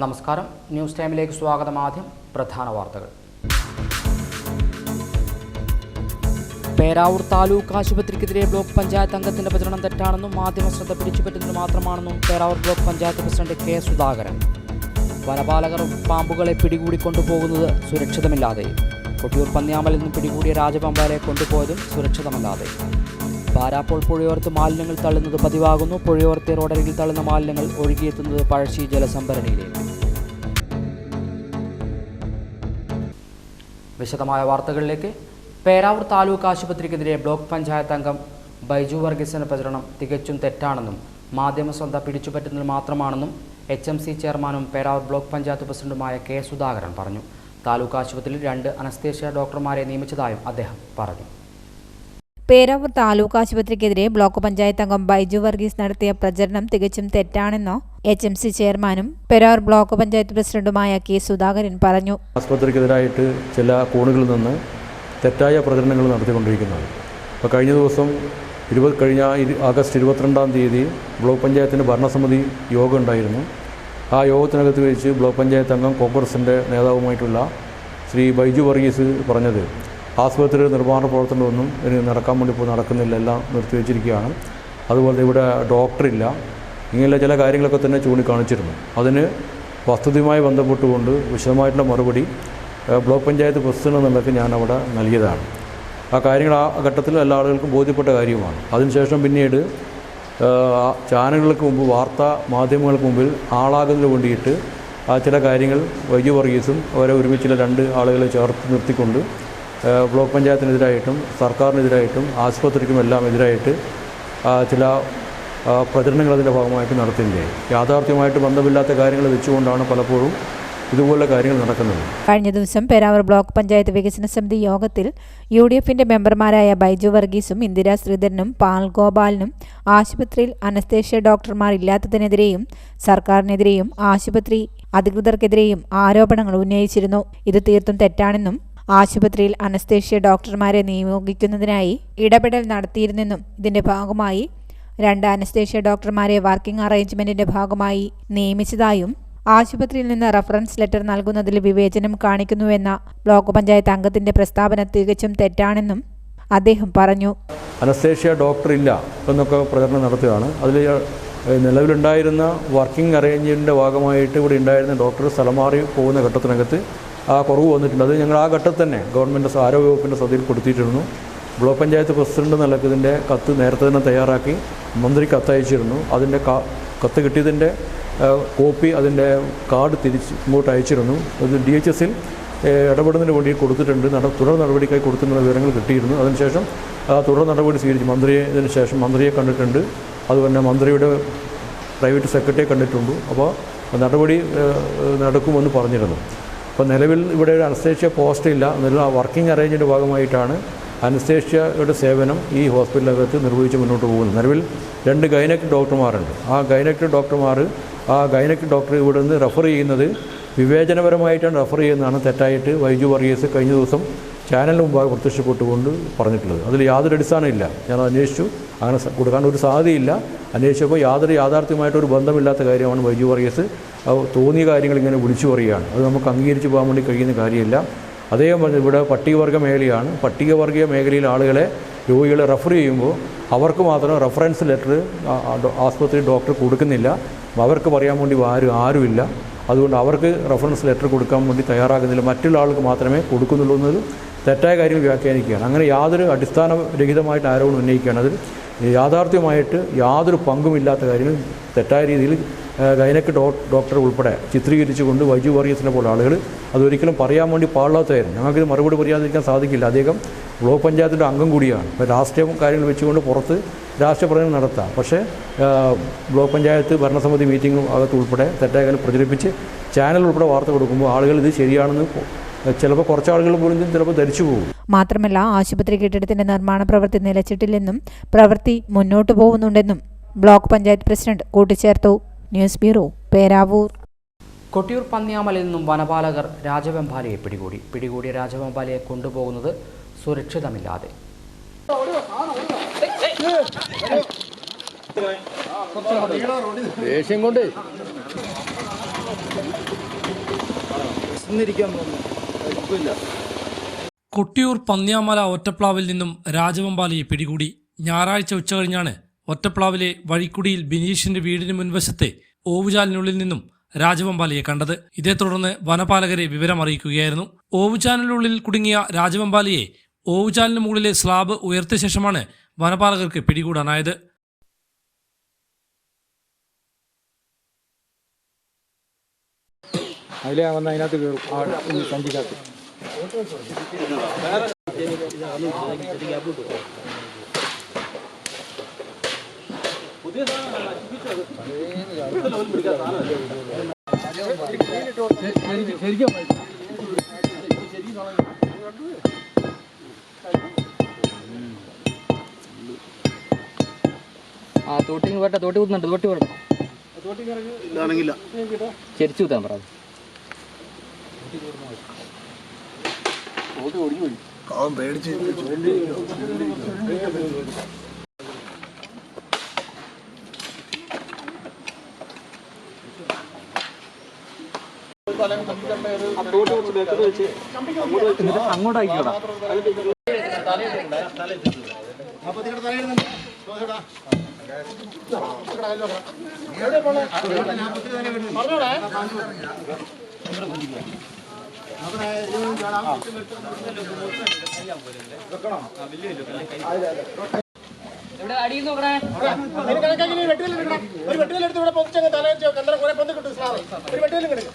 നമസ്കാരം, ന്യൂസ് ടൈമിലേക്ക് സ്വാഗതം. ആദ്യം പ്രധാന വാർത്തകൾ. പേരാവൂർ താലൂക്ക് ആശുപത്രിക്കെതിരെ ബ്ലോക്ക് പഞ്ചായത്ത് അംഗത്തിന്റെ പ്രചരണം തെറ്റാണെന്നും മാധ്യമ ശ്രദ്ധ പിടിച്ചുപറ്റുന്നത് മാത്രമാണെന്നും Peravoor block panchayat president K Sudhakaran. വനപാലകർ പാമ്പുകളെ പിടികൂടിക്കൊണ്ടുപോകുന്നത് സുരക്ഷിതമില്ലാതെ. കൊട്ടിയൂർ പന്നിയാമലിൽ നിന്ന് പിടികൂടിയ രാജപാമ്പാലെ കൊണ്ടുപോയതും സുരക്ഷിതമല്ലാതെ. പാരാപ്പോൾ പുഴയോർത്ത് മാലിന്യങ്ങൾ തള്ളുന്നത് പതിവാകുന്നു. പുഴയോർത്തെ റോഡരികിൽ തള്ളുന്ന മാലിന്യങ്ങൾ ഒഴുകിയെത്തുന്നത് പഴശ്ശി ജലസംഭരണിയിലേക്ക്. വിശദമായ വാർത്തകളിലേക്ക്. പേരാവൂർ താലൂക്ക് ആശുപത്രിക്കെതിരെ ബ്ലോക്ക് പഞ്ചായത്ത് അംഗം ബൈജു വർഗീസിന്റെ പ്രചരണം തികച്ചും തെറ്റാണെന്നും മാധ്യമ ശ്രദ്ധ പിടിച്ചുപറ്റുന്നത് മാത്രമാണെന്നും HMC ചെയർമാനും പേരാവൂർ ബ്ലോക്ക് പഞ്ചായത്ത് പ്രസിഡന്റുമായ കെ സുധാകരൻ പറഞ്ഞു. താലൂക്ക് ആശുപത്രിയിൽ 2 അനസ്തേഷ്യ ഡോക്ടർമാരെ നിയമിച്ചതായും അദ്ദേഹം പറഞ്ഞു. പേരാവൂർ താലൂക്ക് ആശുപത്രിക്കെതിരെ ബ്ലോക്ക് പഞ്ചായത്ത് അംഗം ബൈജു വർഗീസ് നടത്തിയ പ്രചരണം തികച്ചും തെറ്റാണെന്ന് HMC ചെയർമാനും പേരാവൂർ ബ്ലോക്ക് പഞ്ചായത്ത് പ്രസിഡന്റുമായ കെ സുധാകരൻ പറഞ്ഞു. ആശുപത്രിക്കെതിരായിട്ട് ചില കോണുകളിൽ നിന്ന് തെറ്റായ പ്രചരണങ്ങൾ നടത്തിക്കൊണ്ടിരിക്കുന്നത്. അപ്പോൾ കഴിഞ്ഞ ദിവസം ആഗസ്റ്റ് 22-ാം തീയതി ബ്ലോക്ക് പഞ്ചായത്തിൻ്റെ ഭരണസമിതി യോഗം ഉണ്ടായിരുന്നു. ആ യോഗത്തിനകത്ത് വെച്ച് ബ്ലോക്ക് പഞ്ചായത്ത് അംഗം കോൺഗ്രസിൻ്റെ നേതാവുമായിട്ടുള്ള ശ്രീ ബൈജു വർഗീസ് പറഞ്ഞത് ആശുപത്രിയുടെ നിർമ്മാണ പ്രവർത്തനമൊന്നും ഇനി നടക്കാൻ വേണ്ടി ഇപ്പോൾ നടക്കുന്നില്ല, എല്ലാം നിർത്തിവെച്ചിരിക്കുകയാണ്. അതുപോലെ ഇവിടെ ഡോക്ടറില്ല, ഇങ്ങനെയുള്ള ചില കാര്യങ്ങളൊക്കെ തന്നെ ചൂണ്ടിക്കാണിച്ചിരുന്നു. അതിന് വസ്തുതയുമായി ബന്ധപ്പെട്ടുകൊണ്ട് വിശദമായിട്ടുള്ള മറുപടി ബ്ലോക്ക് പഞ്ചായത്ത് പ്രസിഡന്റ് എന്നുള്ളതൊക്കെ ഞാൻ അവിടെ നൽകിയതാണ്. ആ കാര്യങ്ങൾ ആ ഘട്ടത്തിൽ എല്ലാ ആളുകൾക്കും ബോധ്യപ്പെട്ട കാര്യമാണ്. അതിനുശേഷം പിന്നീട് ചാനലുകൾക്ക് മുമ്പ്, വാർത്താ മാധ്യമങ്ങൾക്ക് മുമ്പിൽ ആളാകുന്നതിന് വേണ്ടിയിട്ട് ചില കാര്യങ്ങൾ ബൈജു വർഗീസും അവരെ ഒരുമിച്ചുള്ള 2 ആളുകളെ ചേർത്ത് നിർത്തിക്കൊണ്ട് ബ്ലോക്ക് പഞ്ചായത്തിനെതിരായിട്ടും സർക്കാരിനെതിരായിട്ടും ആശുപത്രിക്കും എല്ലാം എതിരായിട്ട് ചില പ്രചരണങ്ങൾ അതിൻ്റെ ഭാഗമായിട്ട് നടത്തുകയായി. യാഥാർത്ഥ്യമായിട്ട് ബന്ധമില്ലാത്ത കാര്യങ്ങൾ വെച്ചുകൊണ്ടാണ് പലപ്പോഴും ഇതുപോലുള്ള കാര്യങ്ങൾ നടക്കുന്നത്. കഴിഞ്ഞ ദിവസം പേരാവൂർ ബ്ലോക്ക് പഞ്ചായത്ത് വികസന സമിതി യോഗത്തിൽ UDFന്റെ മെമ്പർമാരായ ബൈജു വർഗീസും ഇന്ദിരാ ശ്രീധരനും പാൽ ഗോപാലനും ആശുപത്രിയിൽ അനസ്തേഷ്യ ഡോക്ടർമാർ ഇല്ലാത്തതിനെതിരെയും സർക്കാരിനെതിരെയും ആശുപത്രി അധികൃതർക്കെതിരെയും ആരോപണങ്ങൾ ഉന്നയിച്ചിരുന്നു. ഇത് തീർത്തും തെറ്റാണെന്നും ആശുപത്രിയിൽ അനസ്തേഷ്യ ഡോക്ടർമാരെ നിയോഗിക്കുന്നതിനായി ഇടപെടൽ നടത്തിയിരുന്നെന്നും ഇതിന്റെ ഭാഗമായി 2 അനസ്തേഷ്യ ഡോക്ടർമാരെ വർക്കിംഗ് അറേഞ്ച്മെന്റിന്റെ ഭാഗമായി നിയമിച്ചതായും ആശുപത്രിയിൽ നിന്ന് റഫറൻസ് ലെറ്റർ നൽകുന്നതിൽ വിവേചനം കാണിക്കുന്നുവെന്ന ബ്ലോക്ക് പഞ്ചായത്ത് അംഗത്തിന്റെ പ്രസ്താവന തികച്ചും തെറ്റാണെന്നും അദ്ദേഹം പറഞ്ഞു. അനസ്തേഷ്യ ഡോക്ടർ ഇല്ല എന്നൊക്കെ പ്രചരണം നടത്തുകയാണ്. അതിൽ നിലവിലുണ്ടായിരുന്ന വർക്കിംഗ് അറേഞ്ച്മെന്റിന്റെ ഭാഗമായിട്ട് ഇവിടെ ഉണ്ടായിരുന്ന ഡോക്ടർ സ്ഥലം മാറി പോകുന്ന ഘട്ടത്തിനകത്ത് ആ കുറവ് വന്നിട്ടുണ്ട്. അത് ഞങ്ങൾ ആ ഘട്ടത്തിൽ തന്നെ ഗവൺമെൻറ് ആരോഗ്യ വകുപ്പിൻ്റെ ശ്രദ്ധയിൽപ്പെടുത്തിയിരുന്നു. ബ്ലോക്ക് പഞ്ചായത്ത് പ്രസിഡന്റ് എന്നുള്ള ഇതിൻ്റെ കത്ത് നേരത്തെ തന്നെ തയ്യാറാക്കി മന്ത്രി കത്തയച്ചിരുന്നു. അതിൻ്റെ കത്ത് കിട്ടിയതിൻ്റെ കോപ്പി, അതിൻ്റെ കാർഡ് തിരിച്ച് ഇങ്ങോട്ട് അയച്ചിരുന്നു. അത് DHSൽ ഇടപെടുന്നതിന് വേണ്ടി കൊടുത്തിട്ടുണ്ട്. തുടർ നടപടിക്കായി കൊടുത്തിട്ടുള്ള വിവരങ്ങൾ കിട്ടിയിരുന്നു. അതിനുശേഷം തുടർ നടപടി സ്വീകരിച്ചു. ഇതിന് ശേഷം മന്ത്രിയെ കണ്ടിട്ടുണ്ട്. അതുപോലെ മന്ത്രിയുടെ പ്രൈവറ്റ് സെക്രട്ടറിയെ കണ്ടിട്ടുണ്ട്. അപ്പോൾ നടപടി നടക്കുമെന്ന് പറഞ്ഞിരുന്നു. അപ്പോൾ നിലവിൽ ഇവിടെ ഒരു അനസ്തേഷ്യ പോസ്റ്റ് ഇല്ല. നിലവിൽ ആ വർക്കിംഗ് അറേഞ്ച്മെൻറ്റിൻ്റെ ഭാഗമായിട്ടാണ് അനസ്തേഷ്യയുടെ സേവനം ഈ ഹോസ്പിറ്റലിനകത്ത് നിർവഹിച്ച് മുന്നോട്ട് പോകുന്നത്. നിലവിൽ 2 ഗൈനക് ഡോക്ടർമാരുണ്ട്. ആ ഗൈനക് ഡോക്ടർ ഇവിടെ നിന്ന് റെഫർ ചെയ്യുന്നത് വിവേചനപരമായിട്ടാണ് റെഫർ ചെയ്യുന്നതാണ് തെറ്റായിട്ട് ബൈജു വർഗീസ് കഴിഞ്ഞ ദിവസം ചാനലിന് മുമ്പാകെ പ്രത്യക്ഷപ്പെട്ടുകൊണ്ട് പറഞ്ഞിട്ടുള്ളത്. അതിൽ യാതൊരു അടിസ്ഥാനമില്ല. ഞാൻ അന്വേഷിച്ചു, അങ്ങനെ കൊടുക്കാൻ ഒരു സാധ്യതയില്ല. അന്വേഷിച്ചപ്പോൾ യാഥാർത്ഥ്യമായിട്ടൊരു ബന്ധമില്ലാത്ത കാര്യമാണ് ബൈജു വർഗീസ് തോന്നിയ കാര്യങ്ങൾ ഇങ്ങനെ വിളിച്ചു പറയുകയാണ്. അത് നമുക്ക് അംഗീകരിച്ച് പോകാൻ വേണ്ടി കഴിയുന്ന കാര്യമില്ല. അദ്ദേഹം പറഞ്ഞു ഇവിടെ പട്ടികവർഗ മേഖലയാണ്. പട്ടികവർഗീയ മേഖലയിൽ രോഗികളെ റെഫർ ചെയ്യുമ്പോൾ അവർക്ക് മാത്രം റെഫറൻസ് ലെറ്റർ ആശുപത്രി ഡോക്ടർ കൊടുക്കുന്നില്ല. അവർക്ക് പറയാൻ വേണ്ടി ആരുമില്ല. അതുകൊണ്ട് അവർക്ക് റെഫറൻസ് ലെറ്റർ കൊടുക്കാൻ വേണ്ടി തയ്യാറാകുന്നില്ല. മറ്റുള്ള ആൾക്ക് മാത്രമേ കൊടുക്കുന്നുള്ളൂ എന്നൊരു തെറ്റായ കാര്യങ്ങൾ വ്യാഖ്യാനിക്കുകയാണ്. അങ്ങനെ യാതൊരു അടിസ്ഥാനരഹിതമായിട്ട് ആരോപണം ഉന്നയിക്കുകയാണ്. അതിൽ യാഥാർത്ഥ്യമായിട്ട് യാതൊരു പങ്കുമില്ലാത്ത കാര്യങ്ങൾ തെറ്റായ രീതിയിൽ ഗൈനക് ഡോക്ടർ ഉൾപ്പെടെ ചിത്രീകരിച്ചുകൊണ്ട് ബൈജു വർഗീസിനെ പോലെ ആളുകൾ അതൊരിക്കലും പറയാൻ വേണ്ടി പാടില്ലാത്തതായിരുന്നു. ഞങ്ങൾക്കിത് മറുപടി പറയാതിരിക്കാൻ സാധിക്കില്ല. അദ്ദേഹം ബ്ലോക്ക് പഞ്ചായത്തിൻ്റെ അംഗം കൂടിയാണ്. ഇപ്പോൾ രാഷ്ട്രീയ കാര്യങ്ങൾ വെച്ചുകൊണ്ട് പുറത്ത് രാഷ്ട്രീയ പ്രചരണം നടത്താം. പക്ഷേ ബ്ലോക്ക് പഞ്ചായത്ത് ഭരണസമിതി മീറ്റിംഗ് അകത്ത് ഉൾപ്പെടെ തെറ്റായ കാര്യം പ്രചരിപ്പിച്ച് ചാനൽ ഉൾപ്പെടെ വാർത്ത കൊടുക്കുമ്പോൾ ആളുകൾ ഇത് ശരിയാണെന്ന് ചിലപ്പോൾ കുറച്ച് ആളുകൾ പോലും ചിലപ്പോൾ ധരിച്ചു പോകും. മാത്രമല്ല ആശുപത്രി കെട്ടിടത്തിന്റെ നിർമ്മാണ പ്രവൃത്തി നിലച്ചിട്ടില്ലെന്നും പ്രവൃത്തി മുന്നോട്ട് പോകുന്നുണ്ടെന്നും ബ്ലോക്ക് പഞ്ചായത്ത് പ്രസിഡന്റ് കൂട്ടിച്ചേർത്തു. News bureau, Peravoor. കൊട്ടിയൂർ പന്നിയാമലിൽ നിന്നും വനപാലകർ രാജവെമ്പാലയെ പിടികൂടിയ രാജവെമ്പാലയെ കൊണ്ടുപോകുന്നത് സുരക്ഷിതമില്ലാതെ. ദേഷ്യം കൊണ്ട് കൊട്ടിയൂർ പന്നിയാമല ഒറ്റപ്ലാവിൽ നിന്നും രാജവെമ്പാലയെ പിടികൂടി. ഞായറാഴ്ച ഉച്ചകഴിഞ്ഞാണ് ഒറ്റപ്ലാവിലെ വഴിക്കുടിയിൽ ബിനീഷിന്റെ വീടിന് മുൻവശത്തെ ഓവുചാലിനുള്ളിൽ നിന്നും രാജവെമ്പാലയെ കണ്ടത്. ഇതേ തുടർന്ന് വനപാലകരെ വിവരമറിയിക്കുകയായിരുന്നു. ഓവുചാലിനുള്ളിൽ കുടുങ്ങിയ രാജവെമ്പാലയെ ഓവുചാലിന് മുകളിലെ സ്ലാബ് ഉയർത്തിയ ശേഷമാണ് വനപാലകർക്ക് പിടികൂടാനായത്. അതിനകത്ത് കയറും സഞ്ചിക്കകത്ത്. തോട്ടി വരട്ടെ, തോട്ടി കുത്തുന്നുണ്ട്, തോട്ടി വരട്ടെ, ചെരിച്ചു കുത്താൻ പറ. അങ്ങോട്ടായിക്കോടാ. അടിയിൽ നോക്കണേ. ഒരു വെട്ടിയിലെടുത്ത് ഇവിടെ പൊതിച്ചങ്ങ് തല കണ്ടറ കുറെ പൊന്തി കിട്ടും. ഒരു വെട്ടിയിലും കിടക്കും.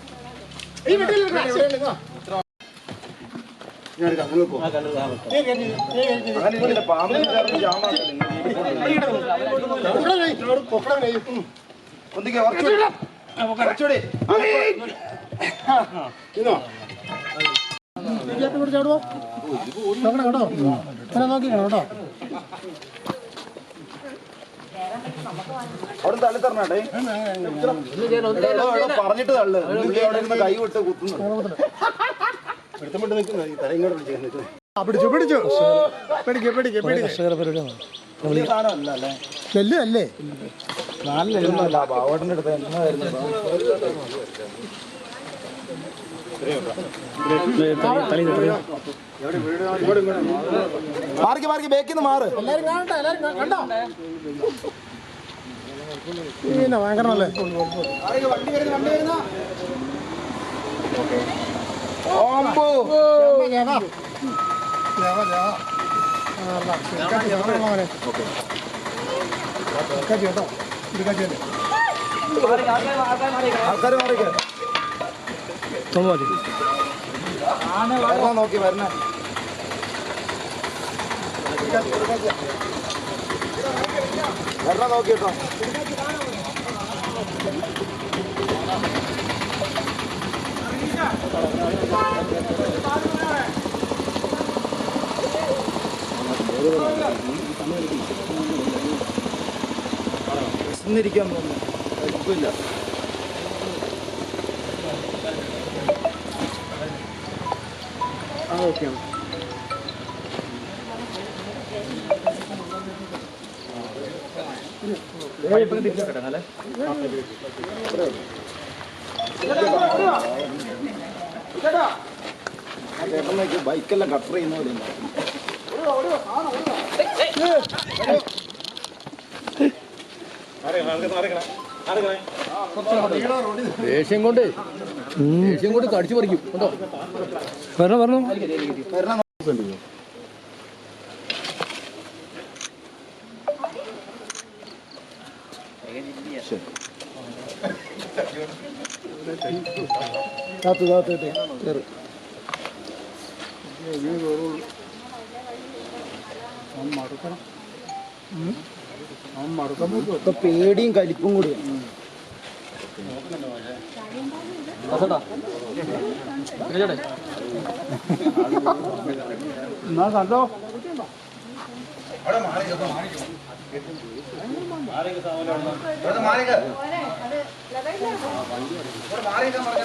ഈ വെട്ടിയിലും ചാടുവോ നോക്കണം കേട്ടോ. നോക്കിക്കണം കേട്ടോ. അവിടെ തള്ളി തരണേ പറഞ്ഞിട്ട് തള്ളു. അവിടെ കൈ വിട്ട് കുത്തുന്നു. പിടിച്ചു പിടിച്ചു പിടിക്കേ പിടിക്കേ നെല്ല് അല്ലേ? നാല് നെല്ലൊന്നുമല്ല. ബാവോട്ടിന്റെ അടുത്ത് മാറിക്ക് മാറിക്ക് ബേക്കിന്ന് മാറ്. എല്ലാരും കാണട്ടെ, എല്ലാരും കണ്ടോ? പിന്നെ ഭയങ്കരല്ലേ വണ്ടി വരുന്ന ആൾക്കാർ മാറിക്ക് നോക്കി വരണേ. വരണ നോക്കിട്ടോ. ഇരിക്കാൻ തോന്നുന്നില്ല. ഓക്കെയാണ്. ബൈക്കെല്ലാം കട്ടർ ചെയ്യുന്ന പോലെ ദേഷ്യം കൊണ്ട് കടിച്ചു പറിക്കും കേട്ടോ. വരണം പേടിയും കലിപ്പും കൂടി. എന്നാ കണ്ടോ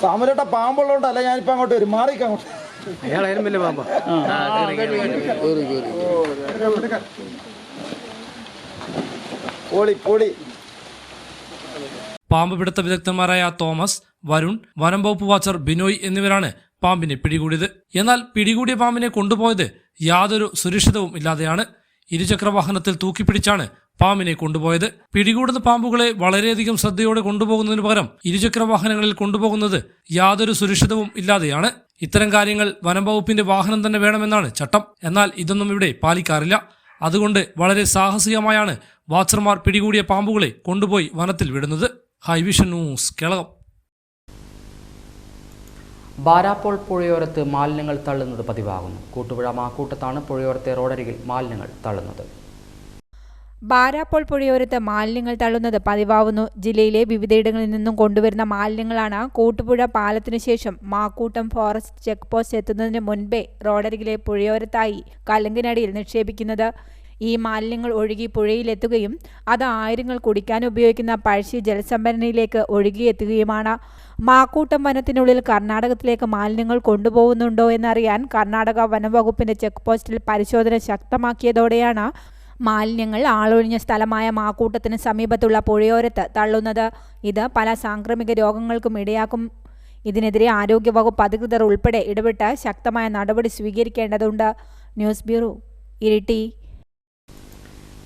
സാമലേട്ട പാമ്പുള്ളതുകൊണ്ടല്ല ഞാനിപ്പോ അങ്ങോട്ട് വരും. മാറിക്ക് അങ്ങോട്ട്. അയാളായാലും വലിയ പാമ്പാ. പോളി പോളി പാമ്പ് പിടുത്ത വിദഗ്ധന്മാരായ തോമസ്, വരുൺ, വനം വകുപ്പ് വാച്ചർ ബിനോയ് എന്നിവരാണ് പാമ്പിനെ പിടികൂടിയത്. എന്നാൽ പിടികൂടിയ പാമ്പിനെ കൊണ്ടുപോയത് യാതൊരു സുരക്ഷിതവും ഇല്ലാതെയാണ്. ഇരുചക്രവാഹനത്തിൽ തൂക്കിപ്പിടിച്ചാണ് പാമ്പിനെ കൊണ്ടുപോയത്. പിടികൂടുന്ന പാമ്പുകളെ വളരെയധികം ശ്രദ്ധയോടെ കൊണ്ടുപോകുന്നതിന് പകരം ഇരുചക്രവാഹനങ്ങളിൽ കൊണ്ടുപോകുന്നത് യാതൊരു സുരക്ഷിതവും ഇല്ലാതെയാണ്. ഇത്തരം കാര്യങ്ങൾ വനം വകുപ്പിന്റെ വാഹനം തന്നെ വേണമെന്നാണ് ചട്ടം. എന്നാൽ ഇതൊന്നും ഇവിടെ പാലിക്കാറില്ല. അതുകൊണ്ട് വളരെ സാഹസികമായാണ് വാച്ചർമാർ പിടികൂടിയ പാമ്പുകളെ കൊണ്ടുപോയി വനത്തിൽ വിടുന്നത്. ഹൈവിഷൻ ന്യൂസ്, കേളകം. ബാരാപ്പോൾ പുഴയോരത്ത് മാലിന്യങ്ങൾ തള്ളുന്നത് പതിവാകുന്നു. കൂട്ടുപുഴ മാക്കൂട്ടത്താണ് പുഴയോരത്തെ റോഡരികിൽ മാലിന്യങ്ങൾ തള്ളുന്നത്. ബാരാപ്പോൾ പുഴയോരത്ത് മാലിന്യങ്ങൾ തള്ളുന്നത് പതിവാകുന്നു. ജില്ലയിലെ വിവിധയിടങ്ങളിൽ നിന്നും കൊണ്ടുവരുന്ന മാലിന്യങ്ങളാണ് കൂട്ടുപുഴ പാലത്തിനു ശേഷം മാക്കൂട്ടം ഫോറസ്റ്റ് ചെക്ക് പോസ്റ്റ് എത്തുന്നതിന് മുൻപേ റോഡരികിലെ പുഴയോരത്തായി കലുങ്കിനടിയിൽ നിക്ഷേപിക്കുന്നത്. ഈ മാലിന്യങ്ങൾ ഒഴുകി പുഴയിലെത്തുകയും അത് ആയിരങ്ങൾ കുടിക്കാൻ ഉപയോഗിക്കുന്ന പഴശ്ശി ജലസംഭരണിയിലേക്ക് ഒഴുകിയെത്തുകയുമാണ്. മാക്കൂട്ടം വനത്തിനുള്ളിൽ കർണാടകത്തിലേക്ക് മാലിന്യങ്ങൾ കൊണ്ടുപോകുന്നുണ്ടോ എന്നറിയാൻ കർണാടക വനംവകുപ്പിന്റെ ചെക്ക് പോസ്റ്റിൽ പരിശോധന ശക്തമാക്കിയതോടെയാണ് മാലിന്യങ്ങൾ ആളൊഴിഞ്ഞ സ്ഥലമായ മാക്കൂട്ടത്തിന് സമീപത്തുള്ള പുഴയോരത്ത് തള്ളുന്നത്. ഇത് പല സാംക്രമിക രോഗങ്ങൾക്കും ഇടയാക്കും. ഇതിനെതിരെ ആരോഗ്യവകുപ്പ് അധികൃതർ ഉൾപ്പെടെ ഇടപെട്ട് ശക്തമായ നടപടി സ്വീകരിക്കേണ്ടതുണ്ട്. News bureau, Iritty.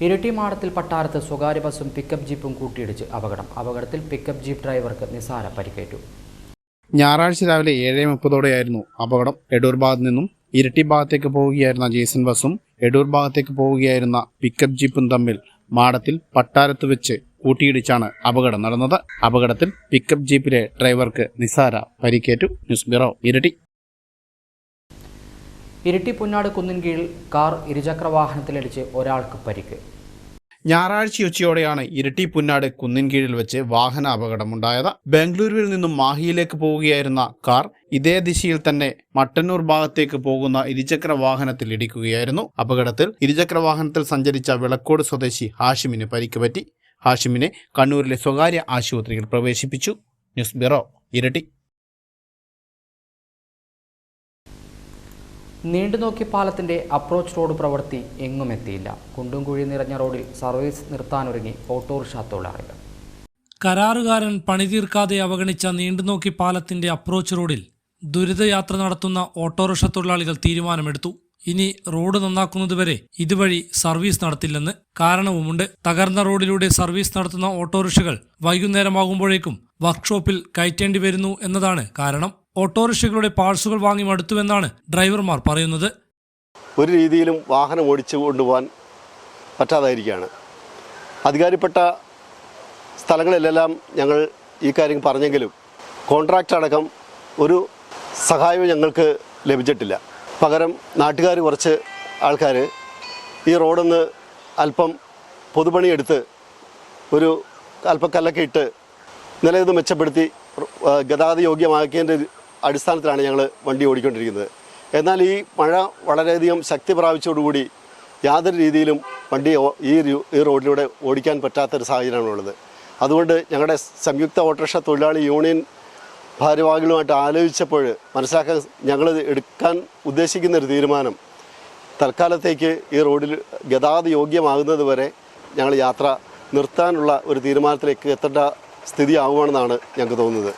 ഇരിട്ടി മാടത്തിൽ പട്ടാരത്ത് സ്വകാര്യ ബസും പിക്കപ്പ് ജീപ്പും കൂട്ടിയിടിച്ച് അപകടത്തിൽ പിക്കപ്പ് ജീപ്പ് ഡ്രൈവർക്ക് നിസാര പരിക്കേറ്റു. ഞായറാഴ്ച രാവിലെ 7:30 അപകടം. എടൂർ ഭാഗത്ത് നിന്നും ഇരിട്ടി ഭാഗത്തേക്ക് പോവുകയായിരുന്ന ജേസൺ ബസും എടൂർ ഭാഗത്തേക്ക് പോവുകയായിരുന്ന പിക്കപ്പ് ജീപ്പും തമ്മിൽ മാടത്തിൽ പട്ടാരത്ത് വെച്ച് കൂട്ടിയിടിച്ചാണ് അപകടം നടന്നത്. അപകടത്തിൽ പിക്കപ്പ് ജീപ്പിലെ ഡ്രൈവർക്ക് നിസാര പരിക്കേറ്റു. News bureau, Iritty. ഇരിട്ടി പുന്നാട് കുന്നിൻകീഴിൽ കാർ ഇരുചക്രവാഹനത്തിലിടിച്ച് ഒരാൾക്ക് പരിക്ക്. ഞായറാഴ്ച ഉച്ചയോടെയാണ് ഇരിട്ടി പുന്നാട് കുന്നിൻകീഴിൽ വെച്ച് വാഹന അപകടമുണ്ടായത്. ബംഗളൂരുവിൽ നിന്നും മാഹിയിലേക്ക് പോവുകയായിരുന്ന കാർ ഇതേ ദിശയിൽ തന്നെ മട്ടന്നൂർ ഭാഗത്തേക്ക് പോകുന്ന ഇരുചക്ര വാഹനത്തിൽ ഇടിക്കുകയായിരുന്നു. അപകടത്തിൽ ഇരുചക്ര വാഹനത്തിൽ സഞ്ചരിച്ച വിളക്കോട് സ്വദേശി ഹാഷിമിന് പരിക്ക് പറ്റി. ഹാഷിമിനെ കണ്ണൂരിലെ സ്വകാര്യ ആശുപത്രിയിൽ പ്രവേശിപ്പിച്ചു. News bureau, Iritty. നീണ്ടുനോക്കി പാലത്തിന്റെ അപ്രോച്ച് റോഡ് പ്രവൃത്തി എങ്ങും എത്തിയില്ല. കുണ്ടും കുഴി നിറഞ്ഞ റോഡിൽ സർവീസ് നിർത്താനൊരുങ്ങി ഓട്ടോറിക്ഷ തൊഴിലാളികൾ. കരാറുകാരൻ പണി തീർക്കാതെ അവഗണിച്ച നീണ്ടുനോക്കി പാലത്തിന്റെ അപ്രോച്ച് റോഡിൽ ദുരിതയാത്ര നടത്തുന്ന ഓട്ടോറിക്ഷ തൊഴിലാളികൾ തീരുമാനമെടുത്തു. ഇനി റോഡ് നന്നാക്കുന്നതുവരെ ഇതുവഴി സർവീസ് നടത്തില്ലെന്ന്. കാരണവുമുണ്ട്. തകർന്ന റോഡിലൂടെ സർവീസ് നടത്തുന്ന ഓട്ടോറിക്ഷകൾ വൈകുന്നേരമാകുമ്പോഴേക്കും വർക്ക്ഷോപ്പിൽ കയറ്റേണ്ടി വരുന്നു എന്നതാണ് കാരണം. ഓട്ടോറിക്ഷകളുടെ പാഴ്സുകൾ വാങ്ങി മടുത്തുവെന്നാണ് ഡ്രൈവർമാർ പറയുന്നത്. ഒരു രീതിയിലും വാഹനം ഓടിച്ചു കൊണ്ടുപോകാൻ പറ്റാതായിരിക്കുകയാണ്. അധികാരപ്പെട്ട സ്ഥലങ്ങളിലെല്ലാം ഞങ്ങൾ ഈ കാര്യം പറഞ്ഞെങ്കിലും കോൺട്രാക്റ്റ് അടക്കം ഒരു സഹായവും ഞങ്ങൾക്ക് ലഭിച്ചിട്ടില്ല. പകരം നാട്ടുകാർ കുറച്ച് ആൾക്കാർ ഈ റോഡൊന്ന് അല്പം പൊതുപണിയെടുത്ത് ഒരു അല്പം കല്ലൊക്കെ ഇട്ട് നിലയത് മെച്ചപ്പെടുത്തി ഗതാഗത യോഗ്യമാക്കിയതിൻ്റെ അടിസ്ഥാനത്തിലാണ് ഞങ്ങൾ വണ്ടി ഓടിക്കൊണ്ടിരിക്കുന്നത്. എന്നാൽ ഈ മഴ വളരെയധികം ശക്തി പ്രാപിച്ചതോടുകൂടി യാതൊരു രീതിയിലും വണ്ടി ഈ റോഡിലൂടെ ഓടിക്കാൻ പറ്റാത്തൊരു സാഹചര്യമാണുള്ളത്. അതുകൊണ്ട് ഞങ്ങളുടെ സംയുക്ത ഓട്ടോറിക്ഷ തൊഴിലാളി യൂണിയൻ ഭാരവാഹികളുമായിട്ട് ആലോചിച്ചപ്പോൾ മനസ്സിലാക്കാൻ ഞങ്ങൾ എടുക്കാൻ ഉദ്ദേശിക്കുന്ന ഒരു തീരുമാനം, തൽക്കാലത്തേക്ക് ഈ റോഡിൽ ഗതാഗത യോഗ്യമാകുന്നത് വരെ ഞങ്ങൾ യാത്ര നിർത്താനുള്ള ഒരു തീരുമാനത്തിലേക്ക് എത്തേണ്ട സ്ഥിതി ആവുകയാണെന്നാണ് ഞങ്ങൾക്ക് തോന്നുന്നത്.